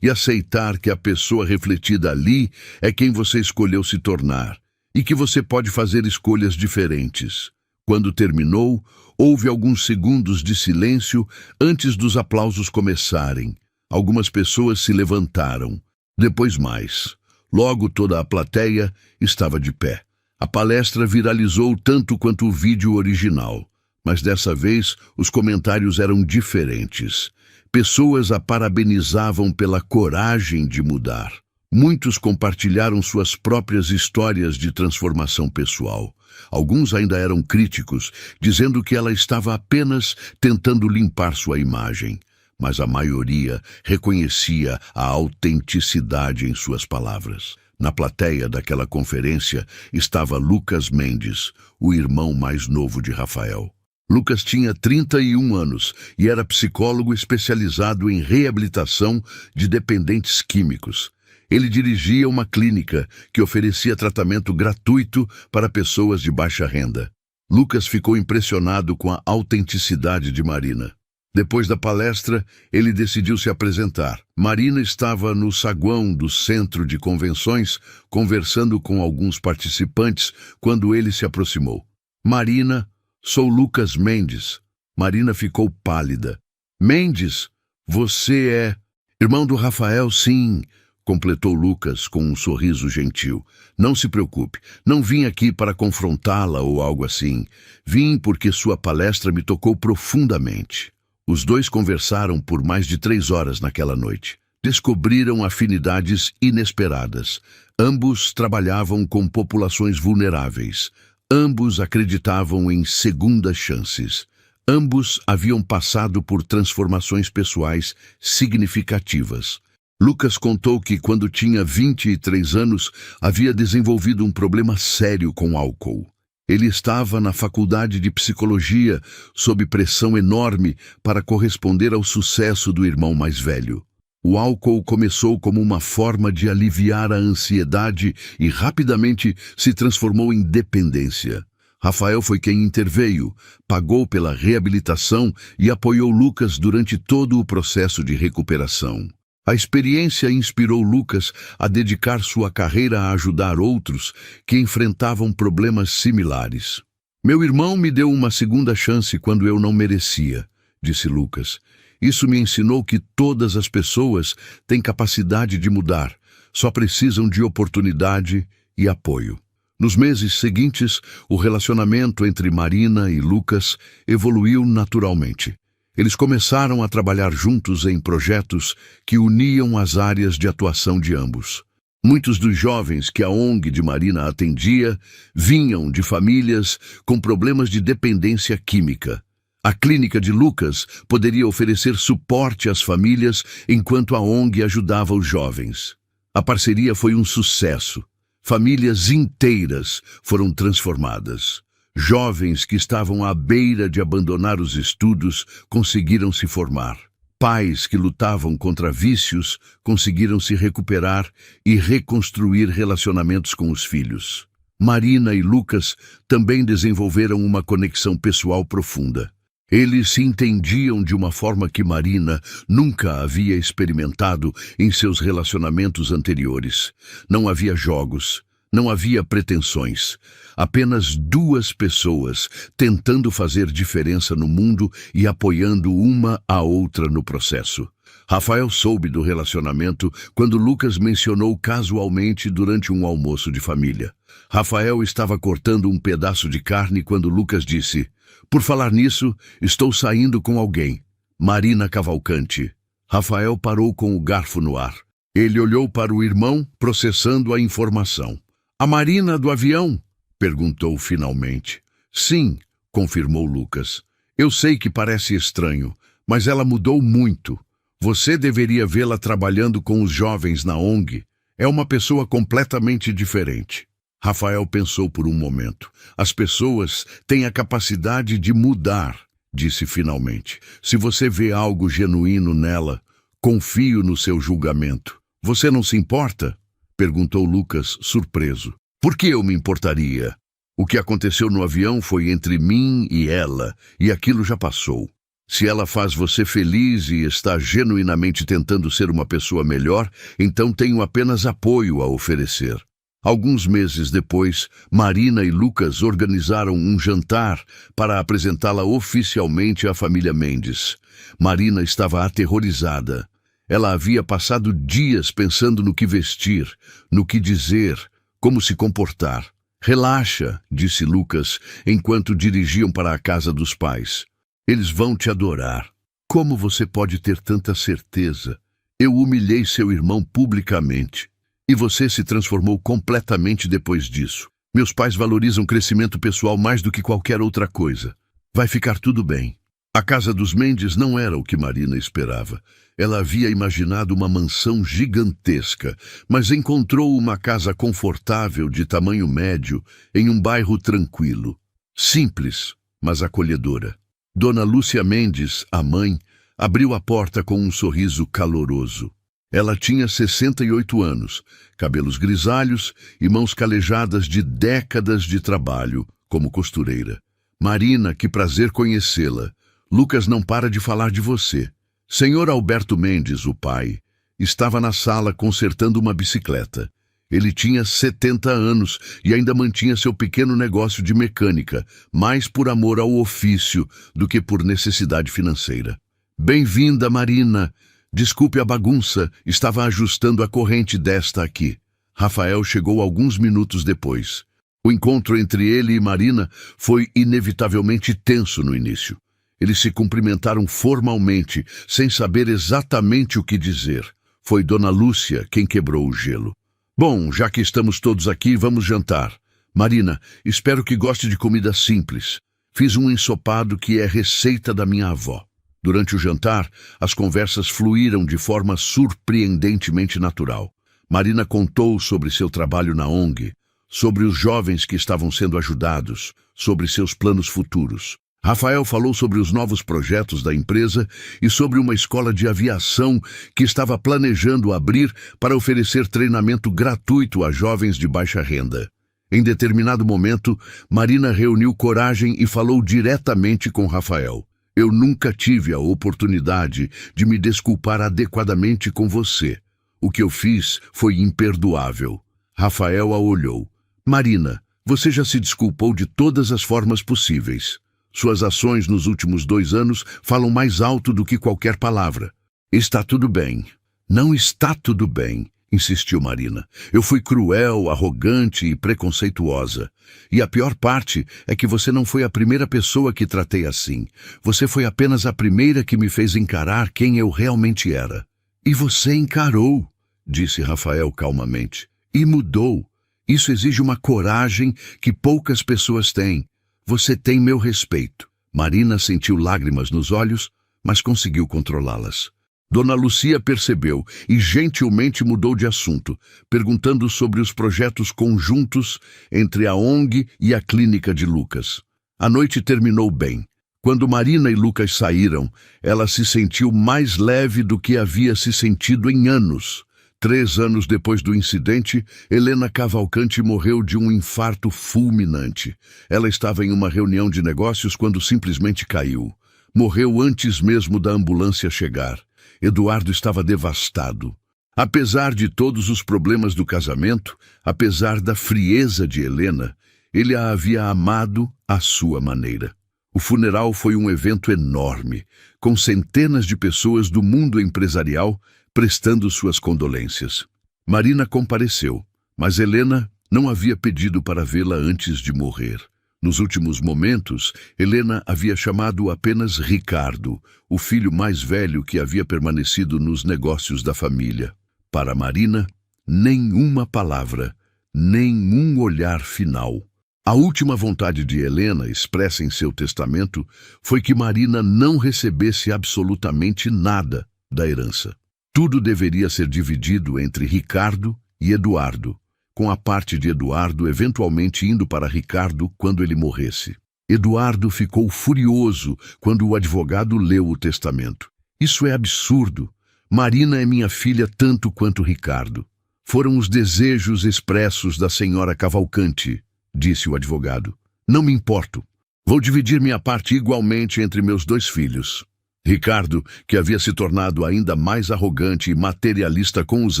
e aceitar que a pessoa refletida ali é quem você escolheu se tornar, e que você pode fazer escolhas diferentes. Quando terminou, houve alguns segundos de silêncio antes dos aplausos começarem. Algumas pessoas se levantaram, depois mais. Logo toda a plateia estava de pé. A palestra viralizou tanto quanto o vídeo original, mas dessa vez os comentários eram diferentes. Pessoas a parabenizavam pela coragem de mudar. Muitos compartilharam suas próprias histórias de transformação pessoal. Alguns ainda eram críticos, dizendo que ela estava apenas tentando limpar sua imagem. Mas a maioria reconhecia a autenticidade em suas palavras. Na plateia daquela conferência estava Lucas Mendes, o irmão mais novo de Rafael. Lucas tinha 31 anos e era psicólogo especializado em reabilitação de dependentes químicos. Ele dirigia uma clínica que oferecia tratamento gratuito para pessoas de baixa renda. Lucas ficou impressionado com a autenticidade de Marina. Depois da palestra, ele decidiu se apresentar. Marina estava no saguão do centro de convenções, conversando com alguns participantes, quando ele se aproximou. Marina, sou Lucas Mendes. Marina ficou pálida. Mendes, você é... Irmão do Rafael, sim, completou Lucas com um sorriso gentil. Não se preocupe, não vim aqui para confrontá-la ou algo assim. Vim porque sua palestra me tocou profundamente. Os dois conversaram por mais de 3 horas naquela noite. Descobriram afinidades inesperadas. Ambos trabalhavam com populações vulneráveis. Ambos acreditavam em segundas chances. Ambos haviam passado por transformações pessoais significativas. Lucas contou que, quando tinha 23 anos, havia desenvolvido um problema sério com álcool. Ele estava na faculdade de psicologia, sob pressão enorme para corresponder ao sucesso do irmão mais velho. O álcool começou como uma forma de aliviar a ansiedade e rapidamente se transformou em dependência. Rafael foi quem interveio, pagou pela reabilitação e apoiou Lucas durante todo o processo de recuperação. A experiência inspirou Lucas a dedicar sua carreira a ajudar outros que enfrentavam problemas similares. Meu irmão me deu uma segunda chance quando eu não merecia, disse Lucas. Isso me ensinou que todas as pessoas têm capacidade de mudar, só precisam de oportunidade e apoio. Nos meses seguintes, o relacionamento entre Marina e Lucas evoluiu naturalmente. Eles começaram a trabalhar juntos em projetos que uniam as áreas de atuação de ambos. Muitos dos jovens que a ONG de Marina atendia vinham de famílias com problemas de dependência química. A clínica de Lucas poderia oferecer suporte às famílias enquanto a ONG ajudava os jovens. A parceria foi um sucesso. Famílias inteiras foram transformadas. Jovens que estavam à beira de abandonar os estudos conseguiram se formar. Pais que lutavam contra vícios conseguiram se recuperar e reconstruir relacionamentos com os filhos. Marina e Lucas também desenvolveram uma conexão pessoal profunda. Eles se entendiam de uma forma que Marina nunca havia experimentado em seus relacionamentos anteriores. Não havia jogos, não havia pretensões. Apenas duas pessoas tentando fazer diferença no mundo e apoiando uma a outra no processo. Rafael soube do relacionamento quando Lucas mencionou casualmente durante um almoço de família. Rafael estava cortando um pedaço de carne quando Lucas disse: "Por falar nisso, estou saindo com alguém. Marina Cavalcante." Rafael parou com o garfo no ar. Ele olhou para o irmão, processando a informação. "A Marina do avião?" perguntou finalmente. "Sim", confirmou Lucas. "Eu sei que parece estranho, mas ela mudou muito. Você deveria vê-la trabalhando com os jovens na ONG. É uma pessoa completamente diferente." Rafael pensou por um momento. "As pessoas têm a capacidade de mudar", disse finalmente. "Se você vê algo genuíno nela, confio no seu julgamento." "Você não se importa?" perguntou Lucas, surpreso. "Por que eu me importaria? O que aconteceu no avião foi entre mim e ela, e aquilo já passou. Se ela faz você feliz e está genuinamente tentando ser uma pessoa melhor, então tenho apenas apoio a oferecer." Alguns meses depois, Marina e Lucas organizaram um jantar para apresentá-la oficialmente à família Mendes. Marina estava aterrorizada. Ela havia passado dias pensando no que vestir, no que dizer, como se comportar. "Relaxa", disse Lucas, enquanto dirigiam para a casa dos pais. "Eles vão te adorar." "Como você pode ter tanta certeza? Eu humilhei seu irmão publicamente. E você se transformou completamente depois disso. Meus pais valorizam crescimento pessoal mais do que qualquer outra coisa. Vai ficar tudo bem." A casa dos Mendes não era o que Marina esperava. Ela havia imaginado uma mansão gigantesca, mas encontrou uma casa confortável de tamanho médio em um bairro tranquilo. Simples, mas acolhedora. Dona Lúcia Mendes, a mãe, abriu a porta com um sorriso caloroso. Ela tinha 68 anos, cabelos grisalhos e mãos calejadas de décadas de trabalho como costureira. "Marina, que prazer conhecê-la. Lucas não para de falar de você." Senhor Alberto Mendes, o pai, estava na sala consertando uma bicicleta. Ele tinha 70 anos e ainda mantinha seu pequeno negócio de mecânica, mais por amor ao ofício do que por necessidade financeira. "Bem-vinda, Marina. Desculpe a bagunça, estava ajustando a corrente desta aqui." Rafael chegou alguns minutos depois. O encontro entre ele e Marina foi inevitavelmente tenso no início. Eles se cumprimentaram formalmente, sem saber exatamente o que dizer. Foi Dona Lúcia quem quebrou o gelo. "Bom, já que estamos todos aqui, vamos jantar. Marina, espero que goste de comida simples. Fiz um ensopado que é receita da minha avó." Durante o jantar, as conversas fluíram de forma surpreendentemente natural. Marina contou sobre seu trabalho na ONG, sobre os jovens que estavam sendo ajudados, sobre seus planos futuros. Rafael falou sobre os novos projetos da empresa e sobre uma escola de aviação que estava planejando abrir para oferecer treinamento gratuito a jovens de baixa renda. Em determinado momento, Marina reuniu coragem e falou diretamente com Rafael. "Eu nunca tive a oportunidade de me desculpar adequadamente com você. O que eu fiz foi imperdoável." Rafael a olhou. "Marina, você já se desculpou de todas as formas possíveis. Suas ações nos últimos 2 anos falam mais alto do que qualquer palavra." "Está tudo bem." "Não está tudo bem", insistiu Marina. "Eu fui cruel, arrogante e preconceituosa. E a pior parte é que você não foi a primeira pessoa que tratei assim. Você foi apenas a primeira que me fez encarar quem eu realmente era." "E você encarou", disse Rafael calmamente. "E mudou. Isso exige uma coragem que poucas pessoas têm. Você tem meu respeito." Marina sentiu lágrimas nos olhos, mas conseguiu controlá-las. Dona Lúcia percebeu e gentilmente mudou de assunto, perguntando sobre os projetos conjuntos entre a ONG e a clínica de Lucas. A noite terminou bem. Quando Marina e Lucas saíram, ela se sentiu mais leve do que havia se sentido em anos. 3 anos depois do incidente, Helena Cavalcante morreu de um infarto fulminante. Ela estava em uma reunião de negócios quando simplesmente caiu. Morreu antes mesmo da ambulância chegar. Eduardo estava devastado. Apesar de todos os problemas do casamento, apesar da frieza de Helena, ele a havia amado à sua maneira. O funeral foi um evento enorme, com centenas de pessoas do mundo empresarial prestando suas condolências. Marina compareceu, mas Helena não havia pedido para vê-la antes de morrer. Nos últimos momentos, Helena havia chamado apenas Ricardo, o filho mais velho que havia permanecido nos negócios da família. Para Marina, nenhuma palavra, nenhum olhar final. A última vontade de Helena, expressa em seu testamento, foi que Marina não recebesse absolutamente nada da herança. Tudo deveria ser dividido entre Ricardo e Eduardo, com a parte de Eduardo eventualmente indo para Ricardo quando ele morresse. Eduardo ficou furioso quando o advogado leu o testamento. Isso é absurdo. Marina é minha filha tanto quanto Ricardo. Foram os desejos expressos da senhora Cavalcante, disse o advogado. Não me importo. Vou dividir minha parte igualmente entre meus 2 filhos. Ricardo, que havia se tornado ainda mais arrogante e materialista com os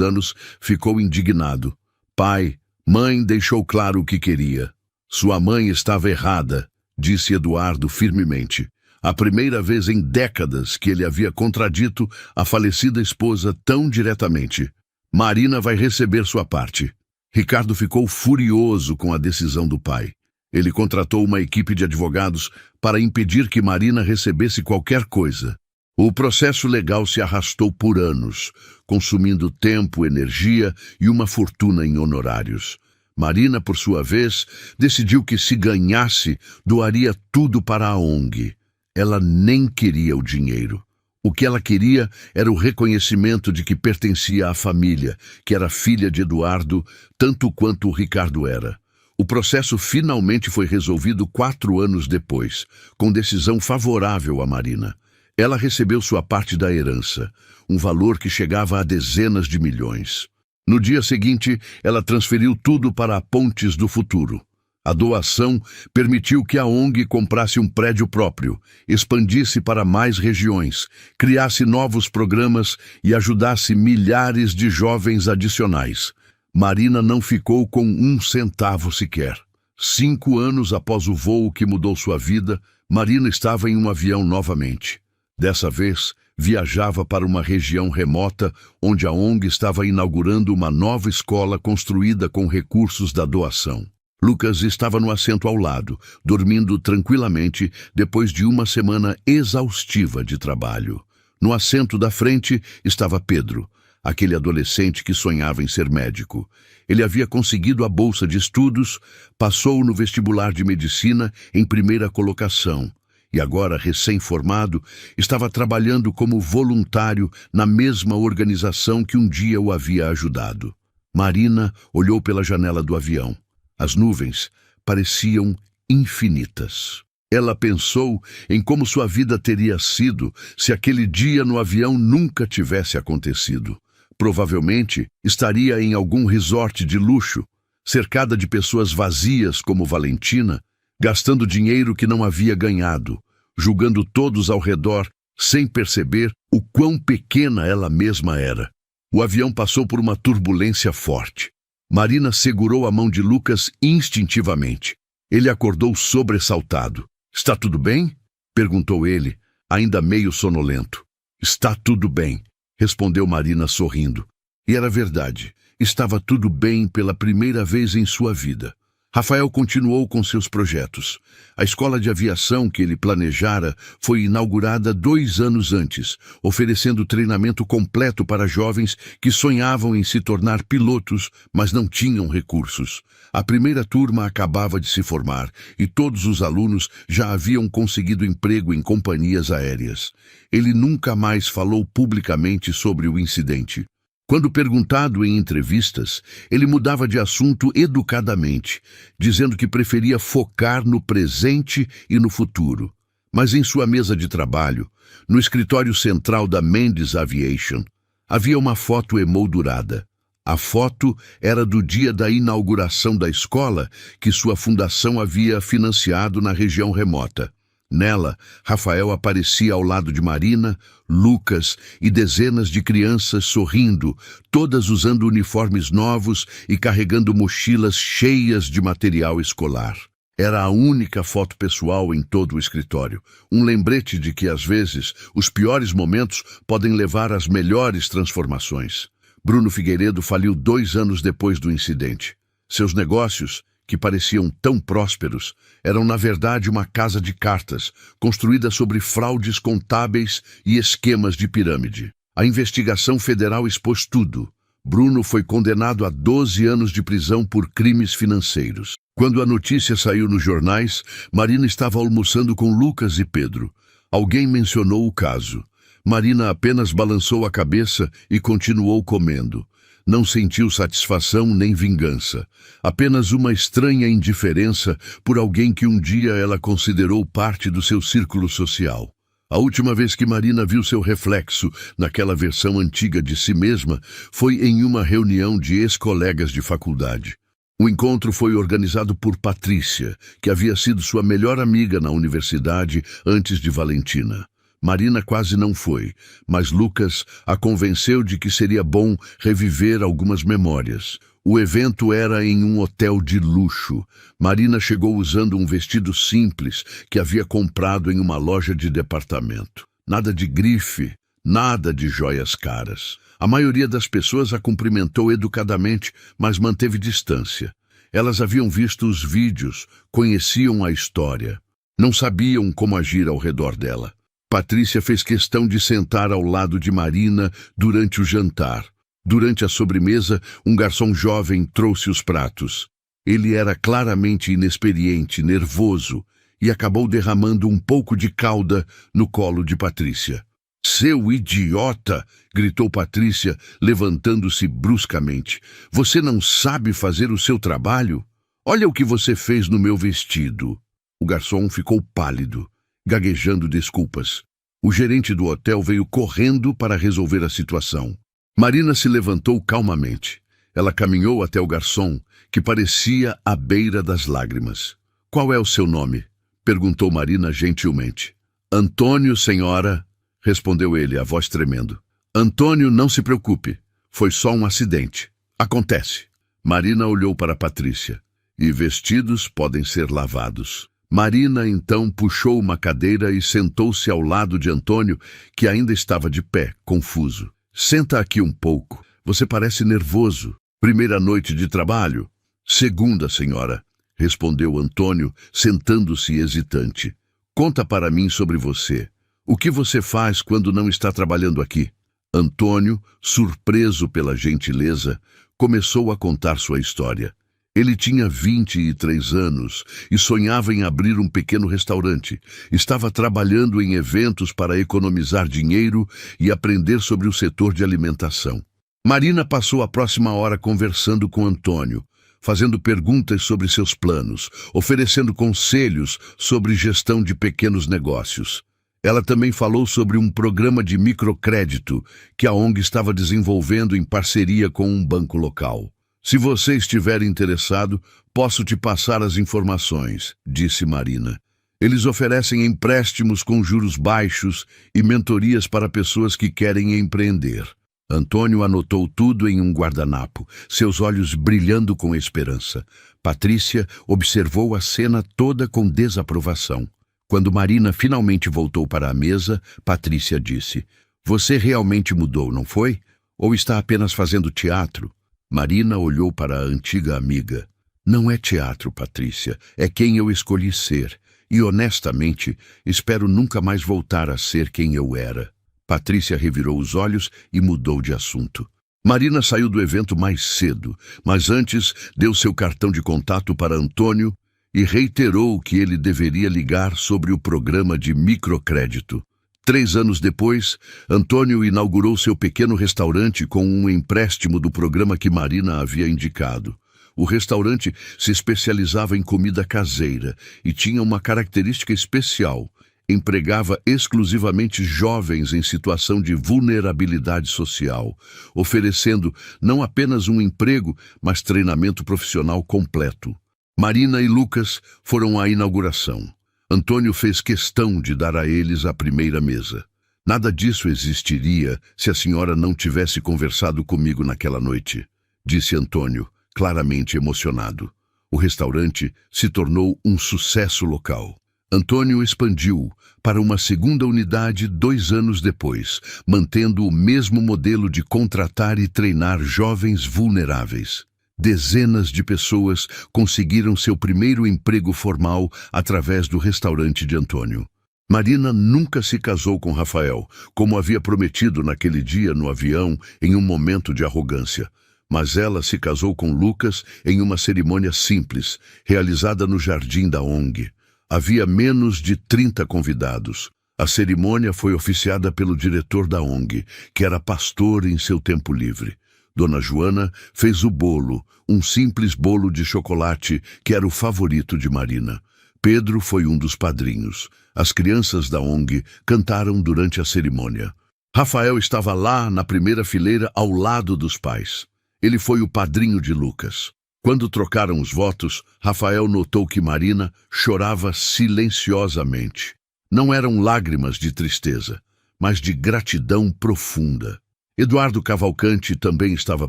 anos, ficou indignado. Pai, mãe deixou claro o que queria. Sua mãe estava errada, disse Eduardo firmemente. A primeira vez em décadas que ele havia contradito a falecida esposa tão diretamente. Marina vai receber sua parte. Ricardo ficou furioso com a decisão do pai. Ele contratou uma equipe de advogados para impedir que Marina recebesse qualquer coisa. O processo legal se arrastou por anos, consumindo tempo, energia e uma fortuna em honorários. Marina, por sua vez, decidiu que se ganhasse, doaria tudo para a ONG. Ela nem queria o dinheiro. O que ela queria era o reconhecimento de que pertencia à família, que era filha de Eduardo, tanto quanto o Ricardo era. O processo finalmente foi resolvido 4 anos depois, com decisão favorável a Marina. Ela recebeu sua parte da herança, um valor que chegava a dezenas de milhões. No dia seguinte, ela transferiu tudo para a Pontes do Futuro. A doação permitiu que a ONG comprasse um prédio próprio, expandisse para mais regiões, criasse novos programas e ajudasse milhares de jovens adicionais. Marina não ficou com 1 centavo sequer. 5 anos após o voo que mudou sua vida, Marina estava em um avião novamente. Dessa vez, viajava para uma região remota onde a ONG estava inaugurando uma nova escola construída com recursos da doação. Lucas estava no assento ao lado, dormindo tranquilamente depois de uma semana exaustiva de trabalho. No assento da frente estava Pedro, aquele adolescente que sonhava em ser médico. Ele havia conseguido a bolsa de estudos, passou no vestibular de medicina em primeira colocação e agora, recém-formado, estava trabalhando como voluntário na mesma organização que um dia o havia ajudado. Marina olhou pela janela do avião. As nuvens pareciam infinitas. Ela pensou em como sua vida teria sido se aquele dia no avião nunca tivesse acontecido. Provavelmente estaria em algum resort de luxo, cercada de pessoas vazias como Valentina, gastando dinheiro que não havia ganhado, julgando todos ao redor sem perceber o quão pequena ela mesma era. O avião passou por uma turbulência forte. Marina segurou a mão de Lucas instintivamente. Ele acordou sobressaltado. "Está tudo bem?" perguntou ele, ainda meio sonolento. "Está tudo bem", respondeu Marina sorrindo. E era verdade. Estava tudo bem pela primeira vez em sua vida. Rafael continuou com seus projetos. A escola de aviação que ele planejara foi inaugurada 2 anos antes, oferecendo treinamento completo para jovens que sonhavam em se tornar pilotos, mas não tinham recursos. A primeira turma acabava de se formar e todos os alunos já haviam conseguido emprego em companhias aéreas. Ele nunca mais falou publicamente sobre o incidente. Quando perguntado em entrevistas, ele mudava de assunto educadamente, dizendo que preferia focar no presente e no futuro. Mas em sua mesa de trabalho, no escritório central da Mendes Aviation, havia uma foto emoldurada. A foto era do dia da inauguração da escola que sua fundação havia financiado na região remota. Nela, Rafael aparecia ao lado de Marina, Lucas e dezenas de crianças sorrindo, todas usando uniformes novos e carregando mochilas cheias de material escolar. Era a única foto pessoal em todo o escritório, um lembrete de que, às vezes, os piores momentos podem levar às melhores transformações. Bruno Figueiredo faliu 2 anos depois do incidente. Seus negócios, que pareciam tão prósperos, eram na verdade uma casa de cartas, construída sobre fraudes contábeis e esquemas de pirâmide. A investigação federal expôs tudo. Bruno foi condenado a 12 anos de prisão por crimes financeiros. Quando a notícia saiu nos jornais, Marina estava almoçando com Lucas e Pedro. Alguém mencionou o caso. Marina apenas balançou a cabeça e continuou comendo. Não sentiu satisfação nem vingança, apenas uma estranha indiferença por alguém que um dia ela considerou parte do seu círculo social. A última vez que Marina viu seu reflexo naquela versão antiga de si mesma foi em uma reunião de ex-colegas de faculdade. O encontro foi organizado por Patrícia, que havia sido sua melhor amiga na universidade antes de Valentina. Marina quase não foi, mas Lucas a convenceu de que seria bom reviver algumas memórias. O evento era em um hotel de luxo. Marina chegou usando um vestido simples que havia comprado em uma loja de departamento. Nada de grife, nada de joias caras. A maioria das pessoas a cumprimentou educadamente, mas manteve distância. Elas haviam visto os vídeos, conheciam a história. Não sabiam como agir ao redor dela. Patrícia fez questão de sentar ao lado de Marina durante o jantar. Durante a sobremesa, um garçom jovem trouxe os pratos. Ele era claramente inexperiente, nervoso, e acabou derramando um pouco de calda no colo de Patrícia. "Seu idiota!" gritou Patrícia, levantando-se bruscamente. "Você não sabe fazer o seu trabalho? Olha o que você fez no meu vestido." O garçom ficou pálido, gaguejando desculpas. O gerente do hotel veio correndo para resolver a situação. Marina se levantou calmamente. Ela caminhou até o garçom, que parecia à beira das lágrimas. "Qual é o seu nome?" perguntou Marina gentilmente. "Antônio, senhora", respondeu ele, a voz tremendo. "Antônio, não se preocupe. Foi só um acidente. Acontece." Marina olhou para Patrícia. "E vestidos podem ser lavados." Marina então puxou uma cadeira e sentou-se ao lado de Antônio, que ainda estava de pé, confuso. "Senta aqui um pouco. Você parece nervoso. Primeira noite de trabalho?" "Segunda, senhora", respondeu Antônio, sentando-se hesitante. "Conta para mim sobre você. O que você faz quando não está trabalhando aqui?" Antônio, surpreso pela gentileza, começou a contar sua história. Ele tinha 23 anos e sonhava em abrir um pequeno restaurante. Estava trabalhando em eventos para economizar dinheiro e aprender sobre o setor de alimentação. Marina passou a próxima hora conversando com Antônio, fazendo perguntas sobre seus planos, oferecendo conselhos sobre gestão de pequenos negócios. Ela também falou sobre um programa de microcrédito que a ONG estava desenvolvendo em parceria com um banco local. "Se você estiver interessado, posso te passar as informações", disse Marina. "Eles oferecem empréstimos com juros baixos e mentorias para pessoas que querem empreender." Antônio anotou tudo em um guardanapo, seus olhos brilhando com esperança. Patrícia observou a cena toda com desaprovação. Quando Marina finalmente voltou para a mesa, Patrícia disse: "Você realmente mudou, não foi? Ou está apenas fazendo teatro?" Marina olhou para a antiga amiga. "Não é teatro, Patrícia, é quem eu escolhi ser. E, honestamente, espero nunca mais voltar a ser quem eu era." Patrícia revirou os olhos e mudou de assunto. Marina saiu do evento mais cedo, mas antes deu seu cartão de contato para Antônio e reiterou que ele deveria ligar sobre o programa de microcrédito. 3 anos depois, Antônio inaugurou seu pequeno restaurante com um empréstimo do programa que Marina havia indicado. O restaurante se especializava em comida caseira e tinha uma característica especial. empregava exclusivamente jovens em situação de vulnerabilidade social, oferecendo não apenas um emprego, mas treinamento profissional completo. Marina e Lucas foram à inauguração. Antônio fez questão de dar a eles a primeira mesa. Nada disso existiria se a senhora não tivesse conversado comigo naquela noite, disse Antônio, claramente emocionado. O restaurante se tornou um sucesso local. Antônio expandiu para uma segunda unidade 2 anos depois, mantendo o mesmo modelo de contratar e treinar jovens vulneráveis. Dezenas de pessoas conseguiram seu primeiro emprego formal através do restaurante de Antônio. Marina nunca se casou com Rafael, como havia prometido naquele dia no avião em um momento de arrogância. Mas ela se casou com Lucas em uma cerimônia simples, realizada no jardim da ONG. Havia menos de 30 convidados. A cerimônia foi oficiada pelo diretor da ONG, que era pastor em seu tempo livre. Dona Joana fez o bolo, um simples bolo de chocolate que era o favorito de Marina. Pedro foi um dos padrinhos. As crianças da ONG cantaram durante a cerimônia. Rafael estava lá na primeira fileira ao lado dos pais. Ele foi o padrinho de Lucas. Quando trocaram os votos, Rafael notou que Marina chorava silenciosamente. Não eram lágrimas de tristeza, mas de gratidão profunda. Eduardo Cavalcante também estava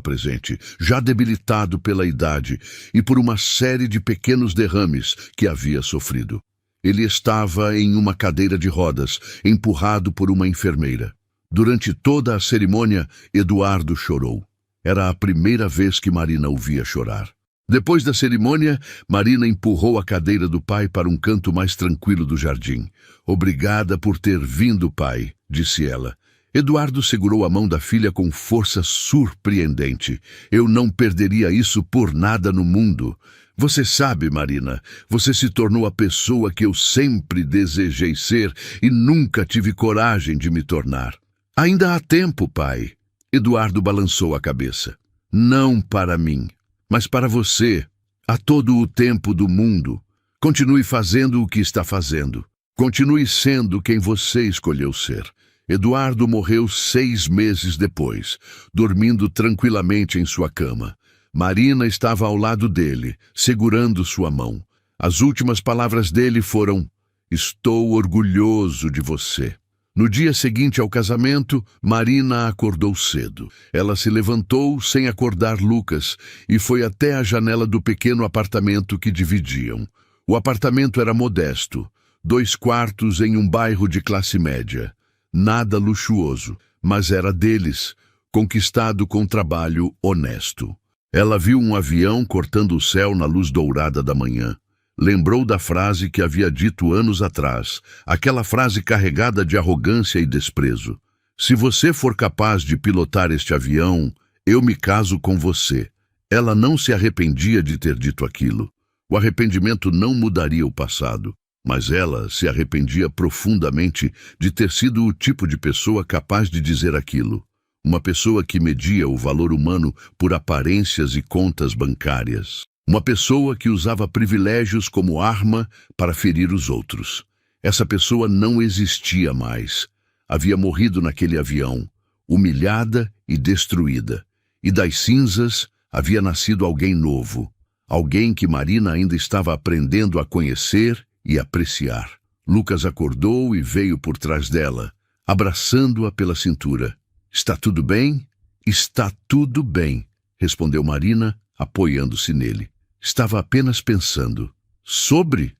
presente, já debilitado pela idade e por uma série de pequenos derrames que havia sofrido. Ele estava em uma cadeira de rodas, empurrado por uma enfermeira. Durante toda a cerimônia, Eduardo chorou. Era a primeira vez que Marina o via chorar. Depois da cerimônia, Marina empurrou a cadeira do pai para um canto mais tranquilo do jardim. "Obrigada por ter vindo, pai", disse ela. Eduardo segurou a mão da filha com força surpreendente. "Eu não perderia isso por nada no mundo. Você sabe, Marina, você se tornou a pessoa que eu sempre desejei ser e nunca tive coragem de me tornar." "Ainda há tempo, pai." Eduardo balançou a cabeça. "Não para mim, mas para você. Há todo o tempo do mundo. Continue fazendo o que está fazendo. Continue sendo quem você escolheu ser." Eduardo morreu 6 meses depois, dormindo tranquilamente em sua cama. Marina estava ao lado dele, segurando sua mão. As últimas palavras dele foram: "Estou orgulhoso de você." No dia seguinte ao casamento, Marina acordou cedo. Ela se levantou sem acordar Lucas e foi até a janela do pequeno apartamento que dividiam. O apartamento era modesto, 2 quartos em um bairro de classe média. Nada luxuoso, mas era deles, conquistado com trabalho honesto. Ela viu um avião cortando o céu na luz dourada da manhã. Lembrou da frase que havia dito anos atrás, aquela frase carregada de arrogância e desprezo: "Se você for capaz de pilotar este avião, eu me caso com você." Ela não se arrependia de ter dito aquilo. O arrependimento não mudaria o passado, mas ela se arrependia profundamente de ter sido o tipo de pessoa capaz de dizer aquilo. Uma pessoa que media o valor humano por aparências e contas bancárias. Uma pessoa que usava privilégios como arma para ferir os outros. Essa pessoa não existia mais. Havia morrido naquele avião, humilhada e destruída. E das cinzas havia nascido alguém novo. Alguém que Marina ainda estava aprendendo a conhecer e apreciar. Lucas acordou e veio por trás dela, abraçando-a pela cintura. "Está tudo bem?" "Está tudo bem", respondeu Marina, apoiando-se nele. Estava apenas pensando. Sobre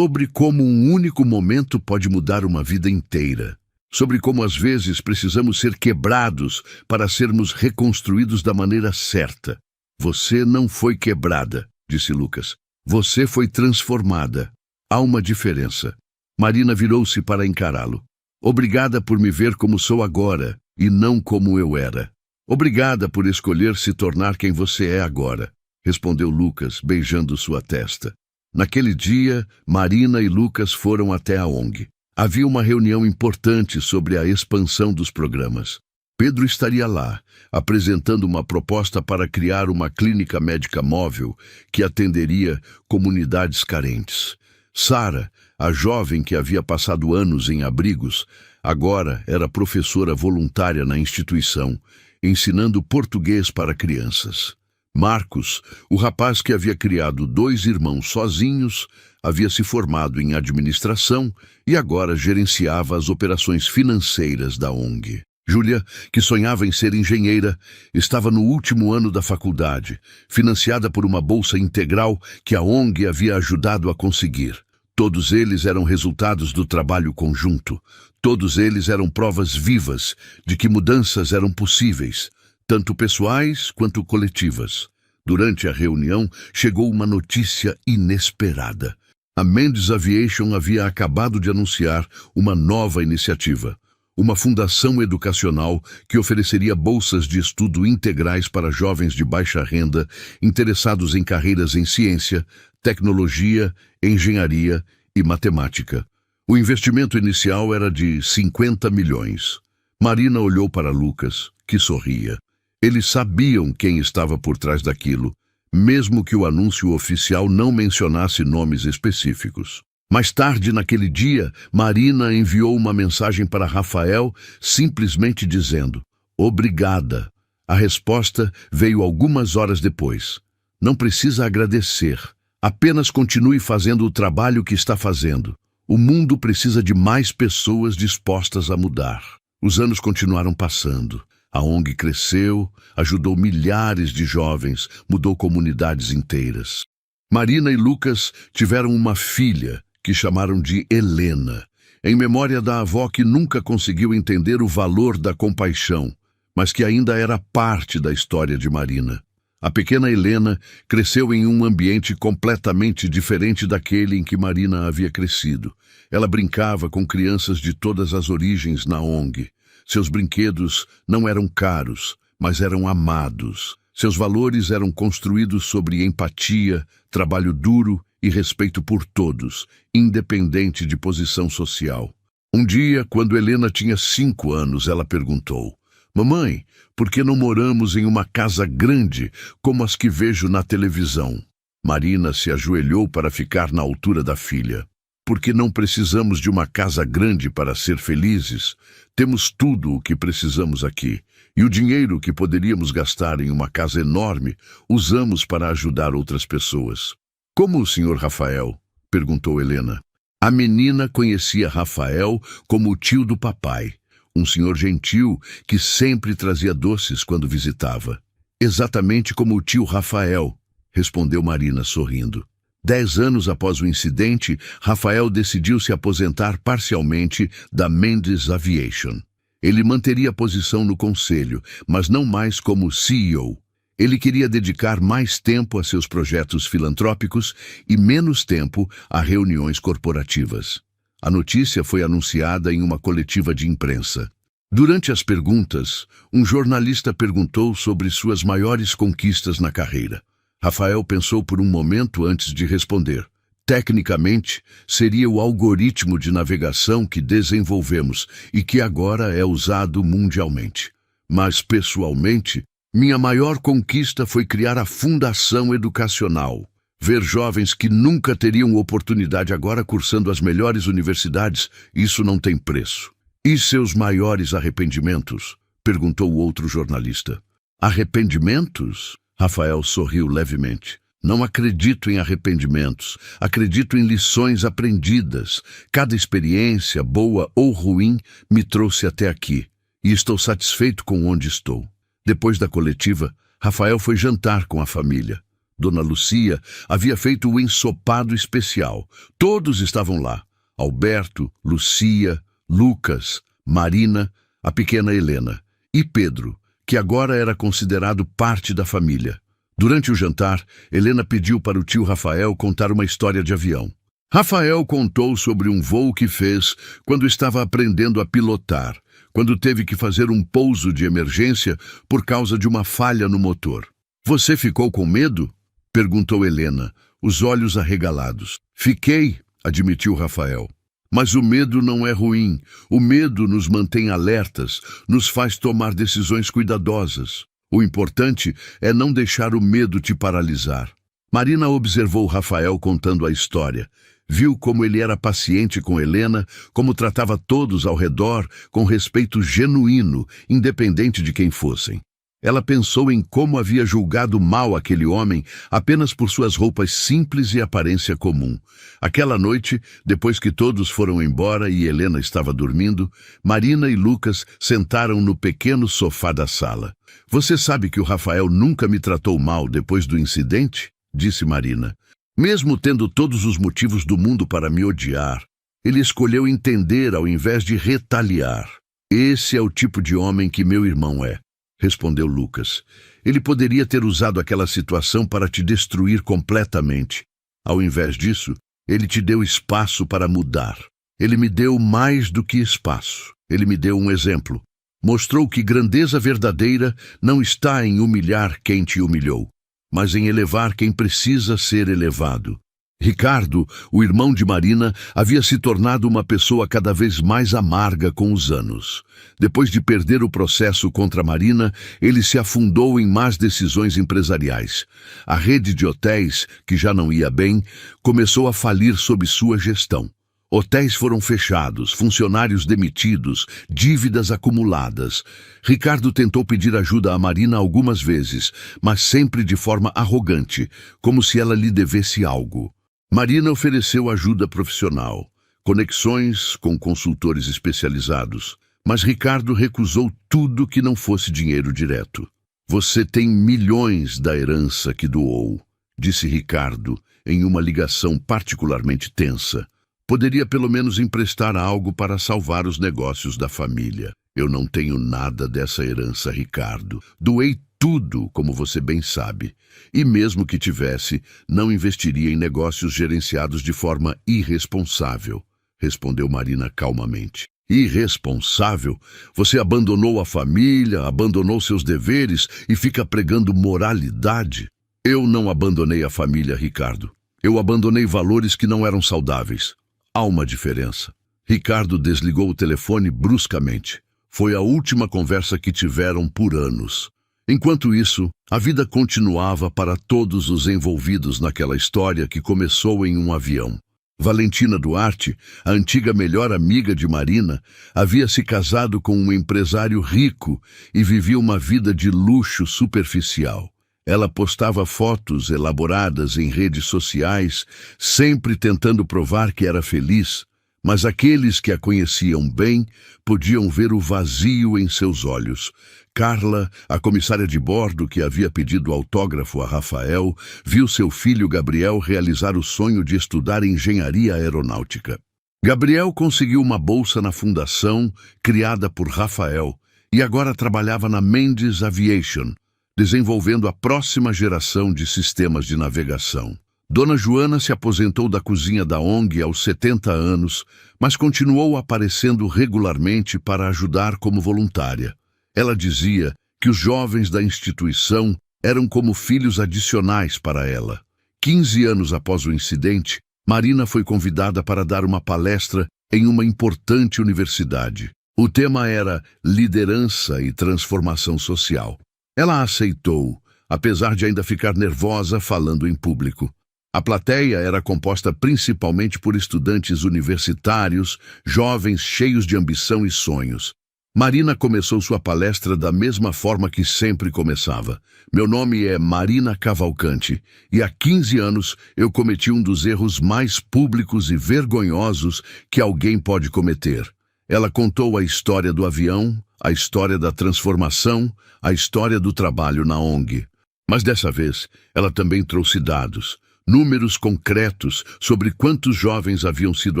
como um único momento pode mudar uma vida inteira. Sobre como às vezes precisamos ser quebrados para sermos reconstruídos da maneira certa. "Você não foi quebrada", disse Lucas. "Você foi transformada. Há uma diferença." Marina virou-se para encará-lo. "Obrigada por me ver como sou agora e não como eu era. Obrigada por escolher se tornar quem você é agora", respondeu Lucas, beijando sua testa. Naquele dia, Marina e Lucas foram até a ONG. Havia uma reunião importante sobre a expansão dos programas. Pedro estaria lá, apresentando uma proposta para criar uma clínica médica móvel que atenderia comunidades carentes. Sara, a jovem que havia passado anos em abrigos, agora era professora voluntária na instituição, ensinando português para crianças. Marcos, o rapaz que havia criado 2 irmãos sozinhos, havia se formado em administração e agora gerenciava as operações financeiras da ONG. Júlia, que sonhava em ser engenheira, estava no último ano da faculdade, financiada por uma bolsa integral que a ONG havia ajudado a conseguir. Todos eles eram resultados do trabalho conjunto. Todos eles eram provas vivas de que mudanças eram possíveis, tanto pessoais quanto coletivas. Durante a reunião, chegou uma notícia inesperada. A Mendes Aviation havia acabado de anunciar uma nova iniciativa. Uma fundação educacional que ofereceria bolsas de estudo integrais para jovens de baixa renda interessados em carreiras em ciência, tecnologia, engenharia e matemática. O investimento inicial era de 50 milhões. Marina olhou para Lucas, que sorria. Eles sabiam quem estava por trás daquilo, mesmo que o anúncio oficial não mencionasse nomes específicos. Mais tarde naquele dia, Marina enviou uma mensagem para Rafael, simplesmente dizendo: "Obrigada." A resposta veio algumas horas depois. "Não precisa agradecer. Apenas continue fazendo o trabalho que está fazendo. O mundo precisa de mais pessoas dispostas a mudar." Os anos continuaram passando. A ONG cresceu, ajudou milhares de jovens, mudou comunidades inteiras. Marina e Lucas tiveram uma filha, que chamaram de Helena, em memória da avó que nunca conseguiu entender o valor da compaixão, mas que ainda era parte da história de Marina. A pequena Helena cresceu em um ambiente completamente diferente daquele em que Marina havia crescido. Ela brincava com crianças de todas as origens na ONG. Seus brinquedos não eram caros, mas eram amados. Seus valores eram construídos sobre empatia, trabalho duro e respeito por todos, independente de posição social. Um dia, quando Helena tinha 5 anos, ela perguntou: "Mamãe, por que não moramos em uma casa grande, como as que vejo na televisão?" Marina se ajoelhou para ficar na altura da filha. "Porque não precisamos de uma casa grande para ser felizes. Temos tudo o que precisamos aqui. E o dinheiro que poderíamos gastar em uma casa enorme, usamos para ajudar outras pessoas." "Como o Sr. Rafael?" perguntou Helena. A menina conhecia Rafael como o tio do papai, um senhor gentil que sempre trazia doces quando visitava. "Exatamente como o tio Rafael", respondeu Marina sorrindo. 10 anos após o incidente, Rafael decidiu se aposentar parcialmente da Mendes Aviation. Ele manteria a posição no conselho, mas não mais como CEO. Ele queria dedicar mais tempo a seus projetos filantrópicos e menos tempo a reuniões corporativas. A notícia foi anunciada em uma coletiva de imprensa. Durante as perguntas, um jornalista perguntou sobre suas maiores conquistas na carreira. Rafael pensou por um momento antes de responder. "Tecnicamente, seria o algoritmo de navegação que desenvolvemos e que agora é usado mundialmente. Mas, pessoalmente, minha maior conquista foi criar a Fundação Educacional. Ver jovens que nunca teriam oportunidade agora cursando as melhores universidades, isso não tem preço." "E seus maiores arrependimentos?" perguntou o outro jornalista. "Arrependimentos?" Rafael sorriu levemente. "Não acredito em arrependimentos. Acredito em lições aprendidas. Cada experiência, boa ou ruim, me trouxe até aqui. E estou satisfeito com onde estou." Depois da coletiva, Rafael foi jantar com a família. Dona Lucia havia feito o ensopado especial. Todos estavam lá: Alberto, Lucia, Lucas, Marina, a pequena Helena e Pedro, que agora era considerado parte da família. Durante o jantar, Helena pediu para o tio Rafael contar uma história de avião. Rafael contou sobre um voo que fez quando estava aprendendo a pilotar, quando teve que fazer um pouso de emergência por causa de uma falha no motor. "Você ficou com medo?" perguntou Helena, os olhos arregalados. "Fiquei", admitiu Rafael. "Mas o medo não é ruim. O medo nos mantém alertas, nos faz tomar decisões cuidadosas. O importante é não deixar o medo te paralisar." Marina observou Rafael contando a história. Viu como ele era paciente com Helena, como tratava todos ao redor com respeito genuíno, independente de quem fossem. Ela pensou em como havia julgado mal aquele homem apenas por suas roupas simples e aparência comum. Aquela noite, depois que todos foram embora e Helena estava dormindo, Marina e Lucas sentaram no pequeno sofá da sala. "Você sabe que o Rafael nunca me tratou mal depois do incidente?" disse Marina. "Mesmo tendo todos os motivos do mundo para me odiar, ele escolheu entender ao invés de retaliar. Esse é o tipo de homem que meu irmão é", respondeu Lucas. "Ele poderia ter usado aquela situação para te destruir completamente. Ao invés disso, ele te deu espaço para mudar. Ele me deu mais do que espaço. Ele me deu um exemplo. Mostrou que grandeza verdadeira não está em humilhar quem te humilhou, mas em elevar quem precisa ser elevado." Ricardo, o irmão de Marina, havia se tornado uma pessoa cada vez mais amarga com os anos. Depois de perder o processo contra Marina, ele se afundou em más decisões empresariais. A rede de hotéis, que já não ia bem, começou a falir sob sua gestão. Hotéis foram fechados, funcionários demitidos, dívidas acumuladas. Ricardo tentou pedir ajuda a Marina algumas vezes, mas sempre de forma arrogante, como se ela lhe devesse algo. Marina ofereceu ajuda profissional, conexões com consultores especializados, mas Ricardo recusou tudo que não fosse dinheiro direto. "Você tem milhões da herança que doou", disse Ricardo em uma ligação particularmente tensa. "Poderia pelo menos emprestar algo para salvar os negócios da família." "Eu não tenho nada dessa herança, Ricardo. Doei tudo, como você bem sabe. E mesmo que tivesse, não investiria em negócios gerenciados de forma irresponsável", respondeu Marina calmamente. "Irresponsável? Você abandonou a família, abandonou seus deveres e fica pregando moralidade?" "Eu não abandonei a família, Ricardo. Eu abandonei valores que não eram saudáveis. Há uma diferença." Ricardo desligou o telefone bruscamente. Foi a última conversa que tiveram por anos. Enquanto isso, a vida continuava para todos os envolvidos naquela história que começou em um avião. Valentina Duarte, a antiga melhor amiga de Marina, havia se casado com um empresário rico e vivia uma vida de luxo superficial. Ela postava fotos elaboradas em redes sociais, sempre tentando provar que era feliz, mas aqueles que a conheciam bem podiam ver o vazio em seus olhos. Carla, a comissária de bordo que havia pedido autógrafo a Rafael, viu seu filho Gabriel realizar o sonho de estudar engenharia aeronáutica. Gabriel conseguiu uma bolsa na fundação criada por Rafael e agora trabalhava na Mendes Aviation, desenvolvendo a próxima geração de sistemas de navegação. Dona Joana se aposentou da cozinha da ONG aos 70 anos, mas continuou aparecendo regularmente para ajudar como voluntária. Ela dizia que os jovens da instituição eram como filhos adicionais para ela. 15 anos após o incidente, Marina foi convidada para dar uma palestra em uma importante universidade. O tema era liderança e transformação social. Ela aceitou, apesar de ainda ficar nervosa falando em público. A plateia era composta principalmente por estudantes universitários, jovens cheios de ambição e sonhos. Marina começou sua palestra da mesma forma que sempre começava. "Meu nome é Marina Cavalcante e há 15 anos eu cometi um dos erros mais públicos e vergonhosos que alguém pode cometer." Ela contou a história do avião, a história da transformação, a história do trabalho na ONG. Mas dessa vez, ela também trouxe dados. Números concretos sobre quantos jovens haviam sido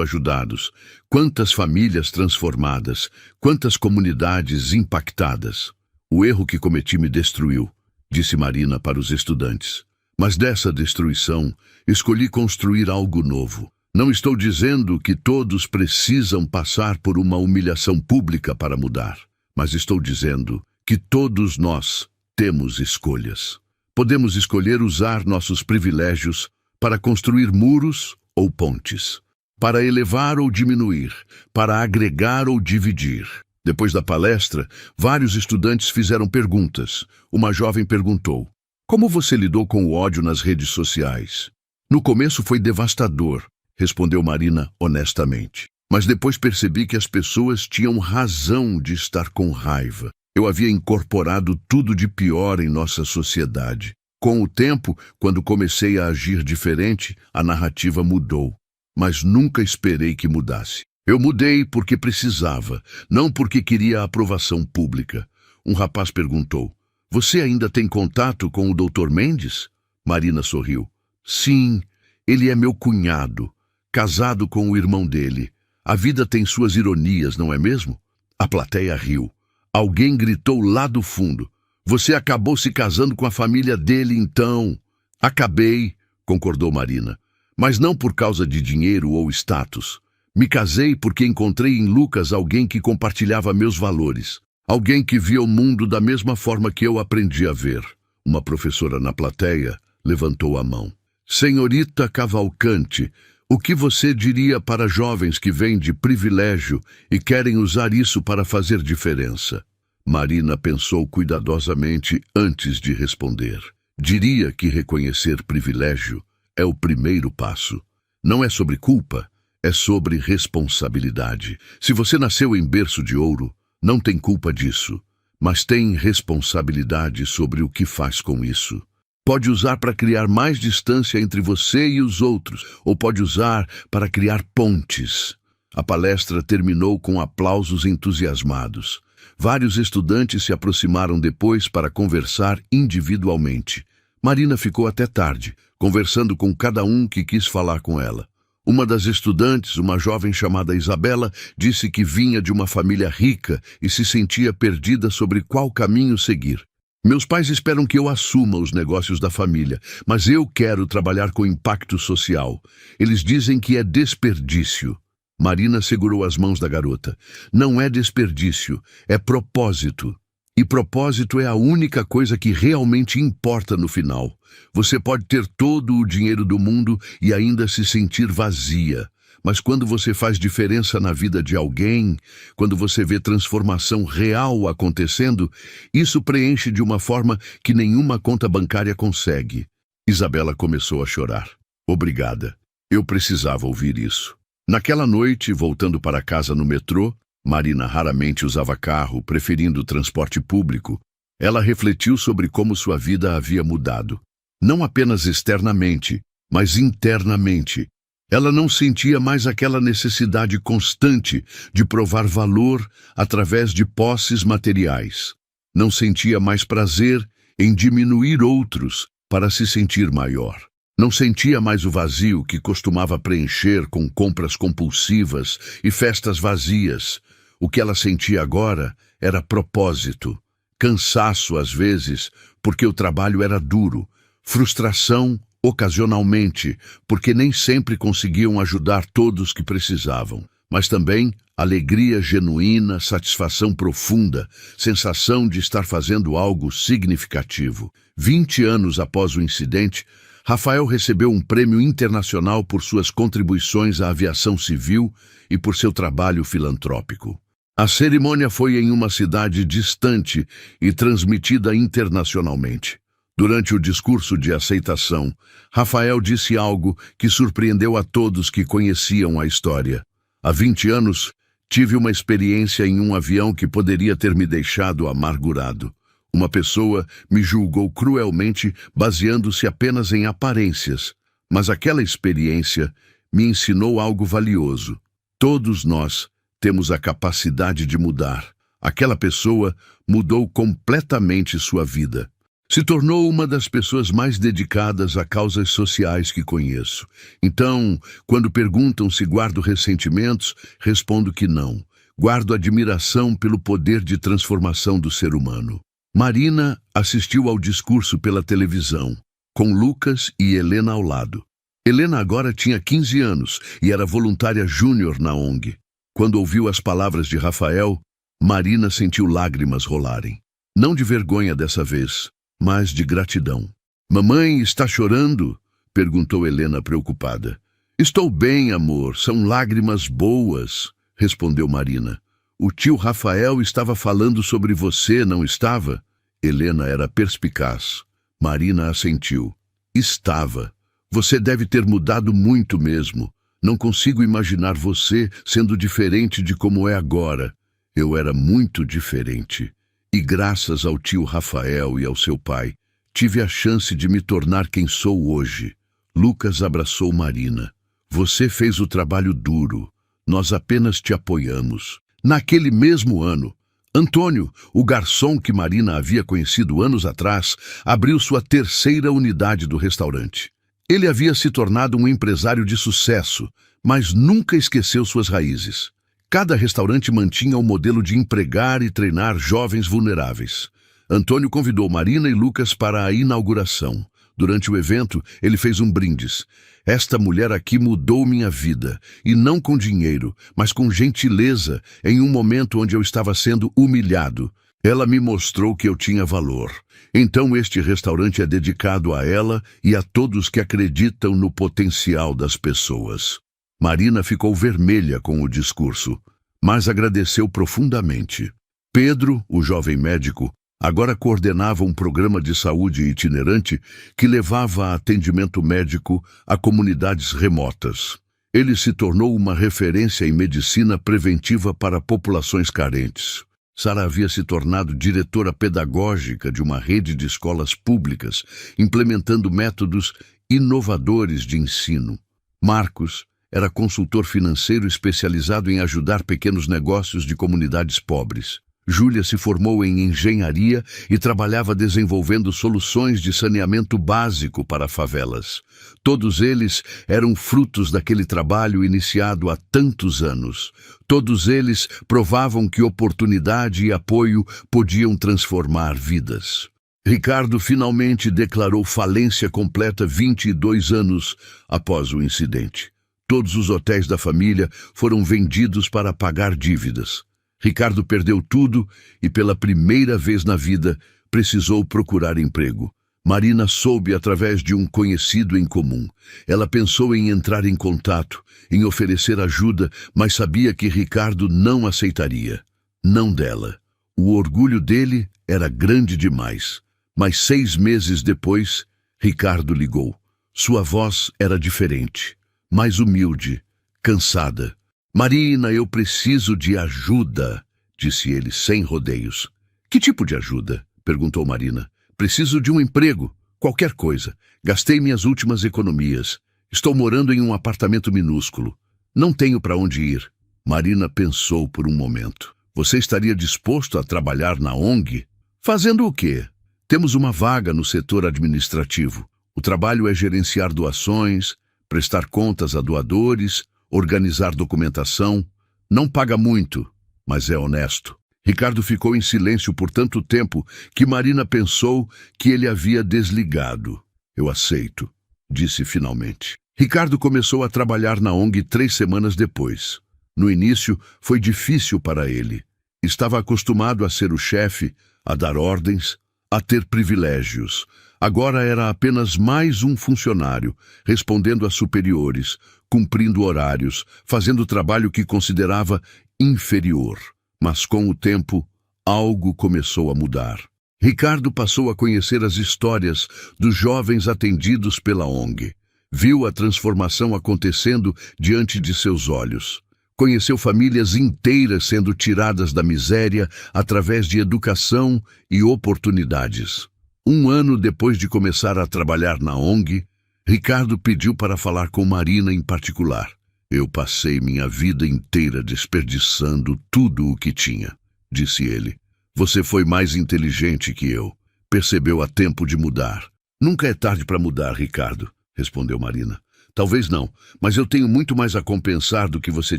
ajudados, quantas famílias transformadas, quantas comunidades impactadas. "O erro que cometi me destruiu", disse Marina para os estudantes. "Mas dessa destruição, escolhi construir algo novo. Não estou dizendo que todos precisam passar por uma humilhação pública para mudar, mas estou dizendo que todos nós temos escolhas. Podemos escolher usar nossos privilégios para construir muros ou pontes, para elevar ou diminuir, para agregar ou dividir." Depois da palestra, vários estudantes fizeram perguntas. Uma jovem perguntou: "Como você lidou com o ódio nas redes sociais?" "No começo foi devastador", respondeu Marina honestamente. Mas depois percebi que as pessoas tinham razão de estar com raiva. Eu havia incorporado tudo de pior em nossa sociedade. Com o tempo, quando comecei a agir diferente, a narrativa mudou. Mas nunca esperei que mudasse. Eu mudei porque precisava, não porque queria a aprovação pública. Um rapaz perguntou: "Você ainda tem contato com o Dr. Mendes?" Marina sorriu. "Sim, ele é meu cunhado, casado com o irmão dele. A vida tem suas ironias, não é mesmo?" A plateia riu. Alguém gritou lá do fundo: "Você acabou se casando com a família dele, então?" "Acabei", concordou Marina, "mas não por causa de dinheiro ou status. Me casei porque encontrei em Lucas alguém que compartilhava meus valores. Alguém que via o mundo da mesma forma que eu aprendi a ver." Uma professora na plateia levantou a mão. "Senhorita Cavalcante, o que você diria para jovens que vêm de privilégio e querem usar isso para fazer diferença?" Marina pensou cuidadosamente antes de responder. Diria que reconhecer privilégio é o primeiro passo. Não é sobre culpa, é sobre responsabilidade. Se você nasceu em berço de ouro, não tem culpa disso, mas tem responsabilidade sobre o que faz com isso. Pode usar para criar mais distância entre você e os outros, ou pode usar para criar pontes. A palestra terminou com aplausos entusiasmados. Vários estudantes se aproximaram depois para conversar individualmente. Marina ficou até tarde, conversando com cada um que quis falar com ela. Uma das estudantes, uma jovem chamada Isabela, disse que vinha de uma família rica e se sentia perdida sobre qual caminho seguir. "Meus pais esperam que eu assuma os negócios da família, mas eu quero trabalhar com impacto social. Eles dizem que é desperdício." Marina segurou as mãos da garota. "Não é desperdício, é propósito. E propósito é a única coisa que realmente importa no final. Você pode ter todo o dinheiro do mundo e ainda se sentir vazia. Mas quando você faz diferença na vida de alguém, quando você vê transformação real acontecendo, isso preenche de uma forma que nenhuma conta bancária consegue." Isabela começou a chorar. "Obrigada. Eu precisava ouvir isso." Naquela noite, voltando para casa no metrô, Marina raramente usava carro, preferindo o transporte público. Ela refletiu sobre como sua vida havia mudado. Não apenas externamente, mas internamente. Ela não sentia mais aquela necessidade constante de provar valor através de posses materiais. Não sentia mais prazer em diminuir outros para se sentir maior. Não sentia mais o vazio que costumava preencher com compras compulsivas e festas vazias. O que ela sentia agora era propósito, cansaço às vezes, porque o trabalho era duro, frustração ocasionalmente, porque nem sempre conseguiam ajudar todos que precisavam, mas também alegria genuína, satisfação profunda, sensação de estar fazendo algo significativo. 20 anos após o incidente, Rafael recebeu um prêmio internacional por suas contribuições à aviação civil e por seu trabalho filantrópico. A cerimônia foi em uma cidade distante e transmitida internacionalmente. Durante o discurso de aceitação, Rafael disse algo que surpreendeu a todos que conheciam a história. "Há 20 anos, tive uma experiência em um avião que poderia ter me deixado amargurado. Uma pessoa me julgou cruelmente baseando-se apenas em aparências, mas aquela experiência me ensinou algo valioso. Todos nós temos a capacidade de mudar. Aquela pessoa mudou completamente sua vida. Se tornou uma das pessoas mais dedicadas a causas sociais que conheço. Então, quando perguntam se guardo ressentimentos, respondo que não. Guardo admiração pelo poder de transformação do ser humano." Marina assistiu ao discurso pela televisão, com Lucas e Helena ao lado. Helena agora tinha 15 anos e era voluntária júnior na ONG. Quando ouviu as palavras de Rafael, Marina sentiu lágrimas rolarem. Não de vergonha dessa vez, mas de gratidão. "Mamãe está chorando?" perguntou Helena preocupada. "Estou bem, amor, são lágrimas boas", respondeu Marina. "O tio Rafael estava falando sobre você, não estava?" Helena era perspicaz. Marina assentiu. "Estava. Você deve ter mudado muito mesmo. Não consigo imaginar você sendo diferente de como é agora. Eu era muito diferente. E graças ao tio Rafael e ao seu pai, tive a chance de me tornar quem sou hoje. Lucas abraçou Marina. Você fez o trabalho duro. Nós apenas te apoiamos. Naquele mesmo ano, Antônio, o garçom que Marina havia conhecido anos atrás, abriu sua terceira unidade do restaurante. Ele havia se tornado um empresário de sucesso, mas nunca esqueceu suas raízes. Cada restaurante mantinha o modelo de empregar e treinar jovens vulneráveis. Antônio convidou Marina e Lucas para a inauguração. Durante o evento, ele fez um brindis. Esta mulher aqui mudou minha vida, e não com dinheiro, mas com gentileza, em um momento onde eu estava sendo humilhado. Ela me mostrou que eu tinha valor. Então este restaurante é dedicado a ela e a todos que acreditam no potencial das pessoas. Marina ficou vermelha com o discurso, mas agradeceu profundamente. Pedro, o jovem médico, agora coordenava um programa de saúde itinerante que levava atendimento médico a comunidades remotas. Ele se tornou uma referência em medicina preventiva para populações carentes. Sara havia se tornado diretora pedagógica de uma rede de escolas públicas, implementando métodos inovadores de ensino. Marcos era consultor financeiro especializado em ajudar pequenos negócios de comunidades pobres. Júlia se formou em engenharia e trabalhava desenvolvendo soluções de saneamento básico para favelas. Todos eles eram frutos daquele trabalho iniciado há tantos anos. Todos eles provavam que oportunidade e apoio podiam transformar vidas. Ricardo finalmente declarou falência completa 22 anos após o incidente. Todos os hotéis da família foram vendidos para pagar dívidas. Ricardo perdeu tudo e, pela primeira vez na vida, precisou procurar emprego. Marina soube através de um conhecido em comum. Ela pensou em entrar em contato, em oferecer ajuda, mas sabia que Ricardo não aceitaria. Não dela. O orgulho dele era grande demais. Mas 6 meses depois, Ricardo ligou. Sua voz era diferente, mais humilde, cansada. Marina, eu preciso de ajuda, disse ele sem rodeios. Que tipo de ajuda? Perguntou Marina. Preciso de um emprego, qualquer coisa. Gastei minhas últimas economias. Estou morando em um apartamento minúsculo. Não tenho para onde ir. Marina pensou por um momento. Você estaria disposto a trabalhar na ONG? Fazendo o quê? Temos uma vaga no setor administrativo. O trabalho é gerenciar doações, prestar contas a doadores, organizar documentação. Não paga muito, mas é honesto. Ricardo ficou em silêncio por tanto tempo que Marina pensou que ele havia desligado. Eu aceito, disse finalmente. Ricardo começou a trabalhar na ONG 3 semanas depois. No início, foi difícil para ele. Estava acostumado a ser o chefe, a dar ordens, a ter privilégios. Agora era apenas mais um funcionário, respondendo a superiores, cumprindo horários, fazendo trabalho que considerava inferior. Mas com o tempo, algo começou a mudar. Ricardo passou a conhecer as histórias dos jovens atendidos pela ONG. Viu a transformação acontecendo diante de seus olhos. Conheceu famílias inteiras sendo tiradas da miséria através de educação e oportunidades. 1 ano depois de começar a trabalhar na ONG, Ricardo pediu para falar com Marina em particular. Eu passei minha vida inteira desperdiçando tudo o que tinha, disse ele. Você foi mais inteligente que eu. Percebeu a tempo de mudar. Nunca é tarde para mudar, Ricardo, respondeu Marina. Talvez não, mas eu tenho muito mais a compensar do que você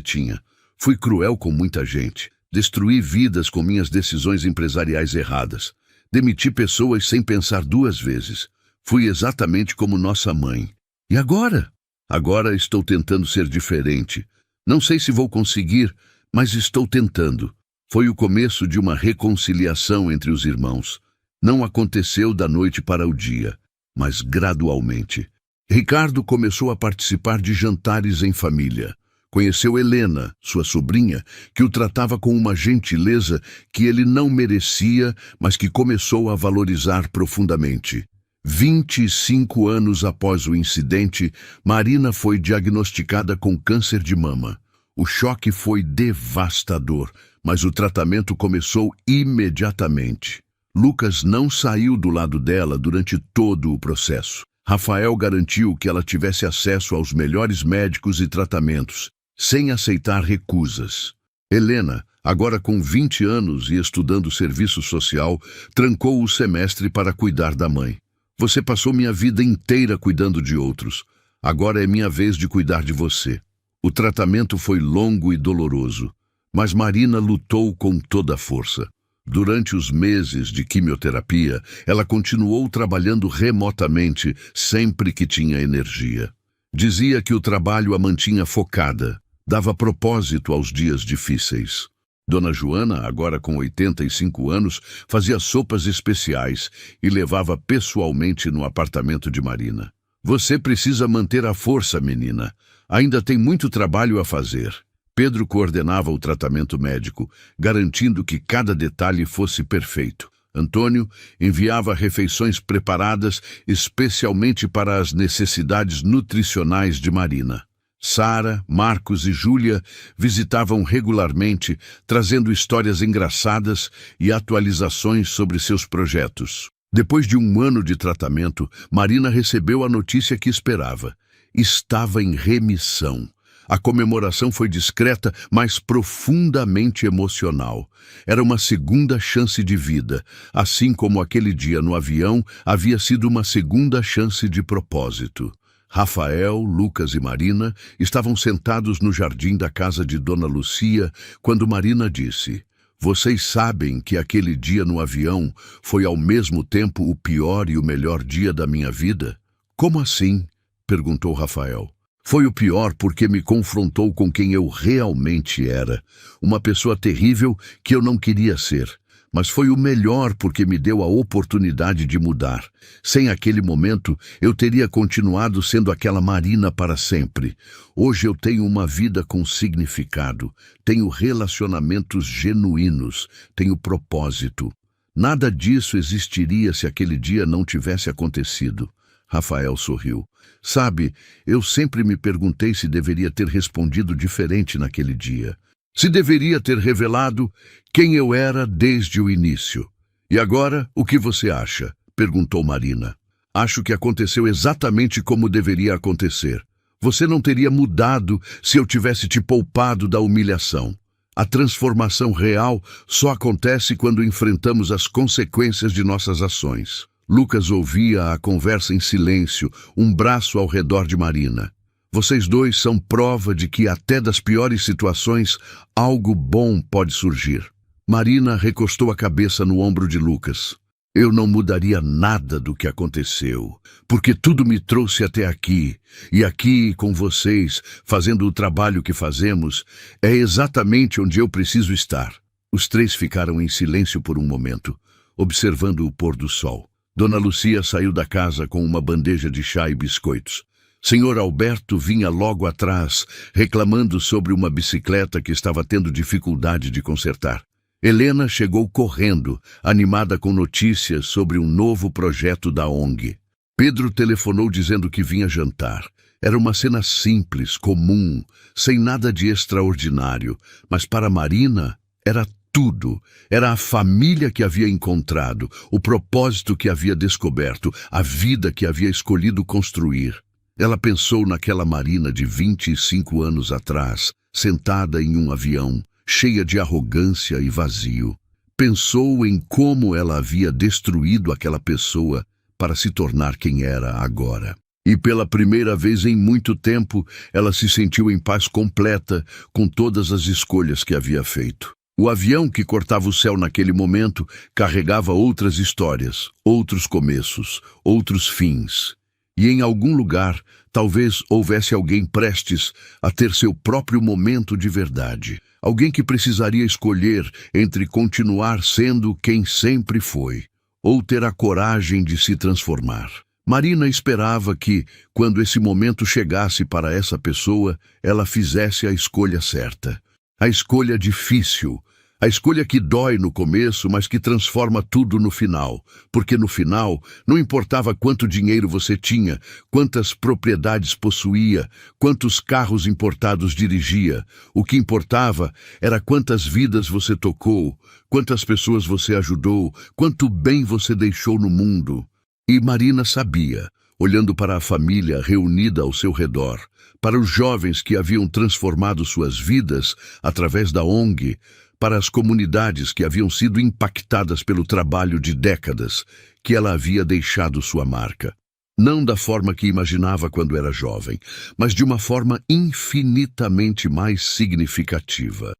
tinha. Fui cruel com muita gente. Destruí vidas com minhas decisões empresariais erradas. Demiti pessoas sem pensar 2 vezes. Fui exatamente como nossa mãe. E agora? Agora estou tentando ser diferente. Não sei se vou conseguir, mas estou tentando. Foi o começo de uma reconciliação entre os irmãos. Não aconteceu da noite para o dia, mas gradualmente. Ricardo começou a participar de jantares em família. Conheceu Helena, sua sobrinha, que o tratava com uma gentileza que ele não merecia, mas que começou a valorizar profundamente. 25 anos após o incidente, Marina foi diagnosticada com câncer de mama. O choque foi devastador, mas o tratamento começou imediatamente. Lucas não saiu do lado dela durante todo o processo. Rafael garantiu que ela tivesse acesso aos melhores médicos e tratamentos, sem aceitar recusas. Helena, agora com 20 anos e estudando serviço social, trancou o semestre para cuidar da mãe. Você passou minha vida inteira cuidando de outros. Agora é minha vez de cuidar de você. O tratamento foi longo e doloroso, mas Marina lutou com toda a força. Durante os meses de quimioterapia, ela continuou trabalhando remotamente sempre que tinha energia. Dizia que o trabalho a mantinha focada, dava propósito aos dias difíceis. Dona Joana, agora com 85 anos, fazia sopas especiais e levava pessoalmente no apartamento de Marina. Você precisa manter a força, menina. Ainda tem muito trabalho a fazer. Pedro coordenava o tratamento médico, garantindo que cada detalhe fosse perfeito. Antônio enviava refeições preparadas especialmente para as necessidades nutricionais de Marina. Sara, Marcos e Júlia visitavam regularmente, trazendo histórias engraçadas e atualizações sobre seus projetos. Depois de um ano de tratamento, Marina recebeu a notícia que esperava. Estava em remissão. A comemoração foi discreta, mas profundamente emocional. Era uma segunda chance de vida, assim como aquele dia no avião havia sido uma segunda chance de propósito. Rafael, Lucas e Marina estavam sentados no jardim da casa de Dona Lucia quando Marina disse: "Vocês sabem que aquele dia no avião foi ao mesmo tempo o pior e o melhor dia da minha vida?" "Como assim?" perguntou Rafael. "Foi o pior porque me confrontou com quem eu realmente era, uma pessoa terrível que eu não queria ser. Mas foi o melhor porque me deu a oportunidade de mudar. Sem aquele momento, eu teria continuado sendo aquela Marina para sempre. Hoje eu tenho uma vida com significado, tenho relacionamentos genuínos, tenho propósito. Nada disso existiria se aquele dia não tivesse acontecido." Rafael sorriu. "Sabe, eu sempre me perguntei se deveria ter respondido diferente naquele dia. Se deveria ter revelado quem eu era desde o início." "E agora, o que você acha?" perguntou Marina. "Acho que aconteceu exatamente como deveria acontecer. Você não teria mudado se eu tivesse te poupado da humilhação. A transformação real só acontece quando enfrentamos as consequências de nossas ações." Lucas ouvia a conversa em silêncio, um braço ao redor de Marina. "Vocês dois são prova de que até das piores situações algo bom pode surgir." Marina recostou a cabeça no ombro de Lucas. "Eu não mudaria nada do que aconteceu, porque tudo me trouxe até aqui, e aqui com vocês, fazendo o trabalho que fazemos, é exatamente onde eu preciso estar." Os três ficaram em silêncio por um momento, observando o pôr do sol. Dona Lucia saiu da casa com uma bandeja de chá e biscoitos. Senhor Alberto vinha logo atrás, reclamando sobre uma bicicleta que estava tendo dificuldade de consertar. Helena chegou correndo, animada com notícias sobre um novo projeto da ONG. Pedro telefonou dizendo que vinha jantar. Era uma cena simples, comum, sem nada de extraordinário, mas para Marina era tudo. Era a família que havia encontrado, o propósito que havia descoberto, a vida que havia escolhido construir. Ela pensou naquela Marina de 25 anos atrás, sentada em um avião, cheia de arrogância e vazio. Pensou em como ela havia destruído aquela pessoa para se tornar quem era agora. E pela primeira vez em muito tempo, ela se sentiu em paz completa com todas as escolhas que havia feito. O avião que cortava o céu naquele momento carregava outras histórias, outros começos, outros fins. E em algum lugar, talvez houvesse alguém prestes a ter seu próprio momento de verdade. Alguém que precisaria escolher entre continuar sendo quem sempre foi, ou ter a coragem de se transformar. Marina esperava que, quando esse momento chegasse para essa pessoa, ela fizesse a escolha certa. A escolha difícil, A escolha que dói no começo, mas que transforma tudo no final. Porque no final, não importava quanto dinheiro você tinha, quantas propriedades possuía, quantos carros importados dirigia. O que importava era quantas vidas você tocou, quantas pessoas você ajudou, quanto bem você deixou no mundo. E Marina sabia, olhando para a família reunida ao seu redor, para os jovens que haviam transformado suas vidas através da ONG, para as comunidades que haviam sido impactadas pelo trabalho de décadas, que ela havia deixado sua marca. Não da forma que imaginava quando era jovem, mas de uma forma infinitamente mais significativa.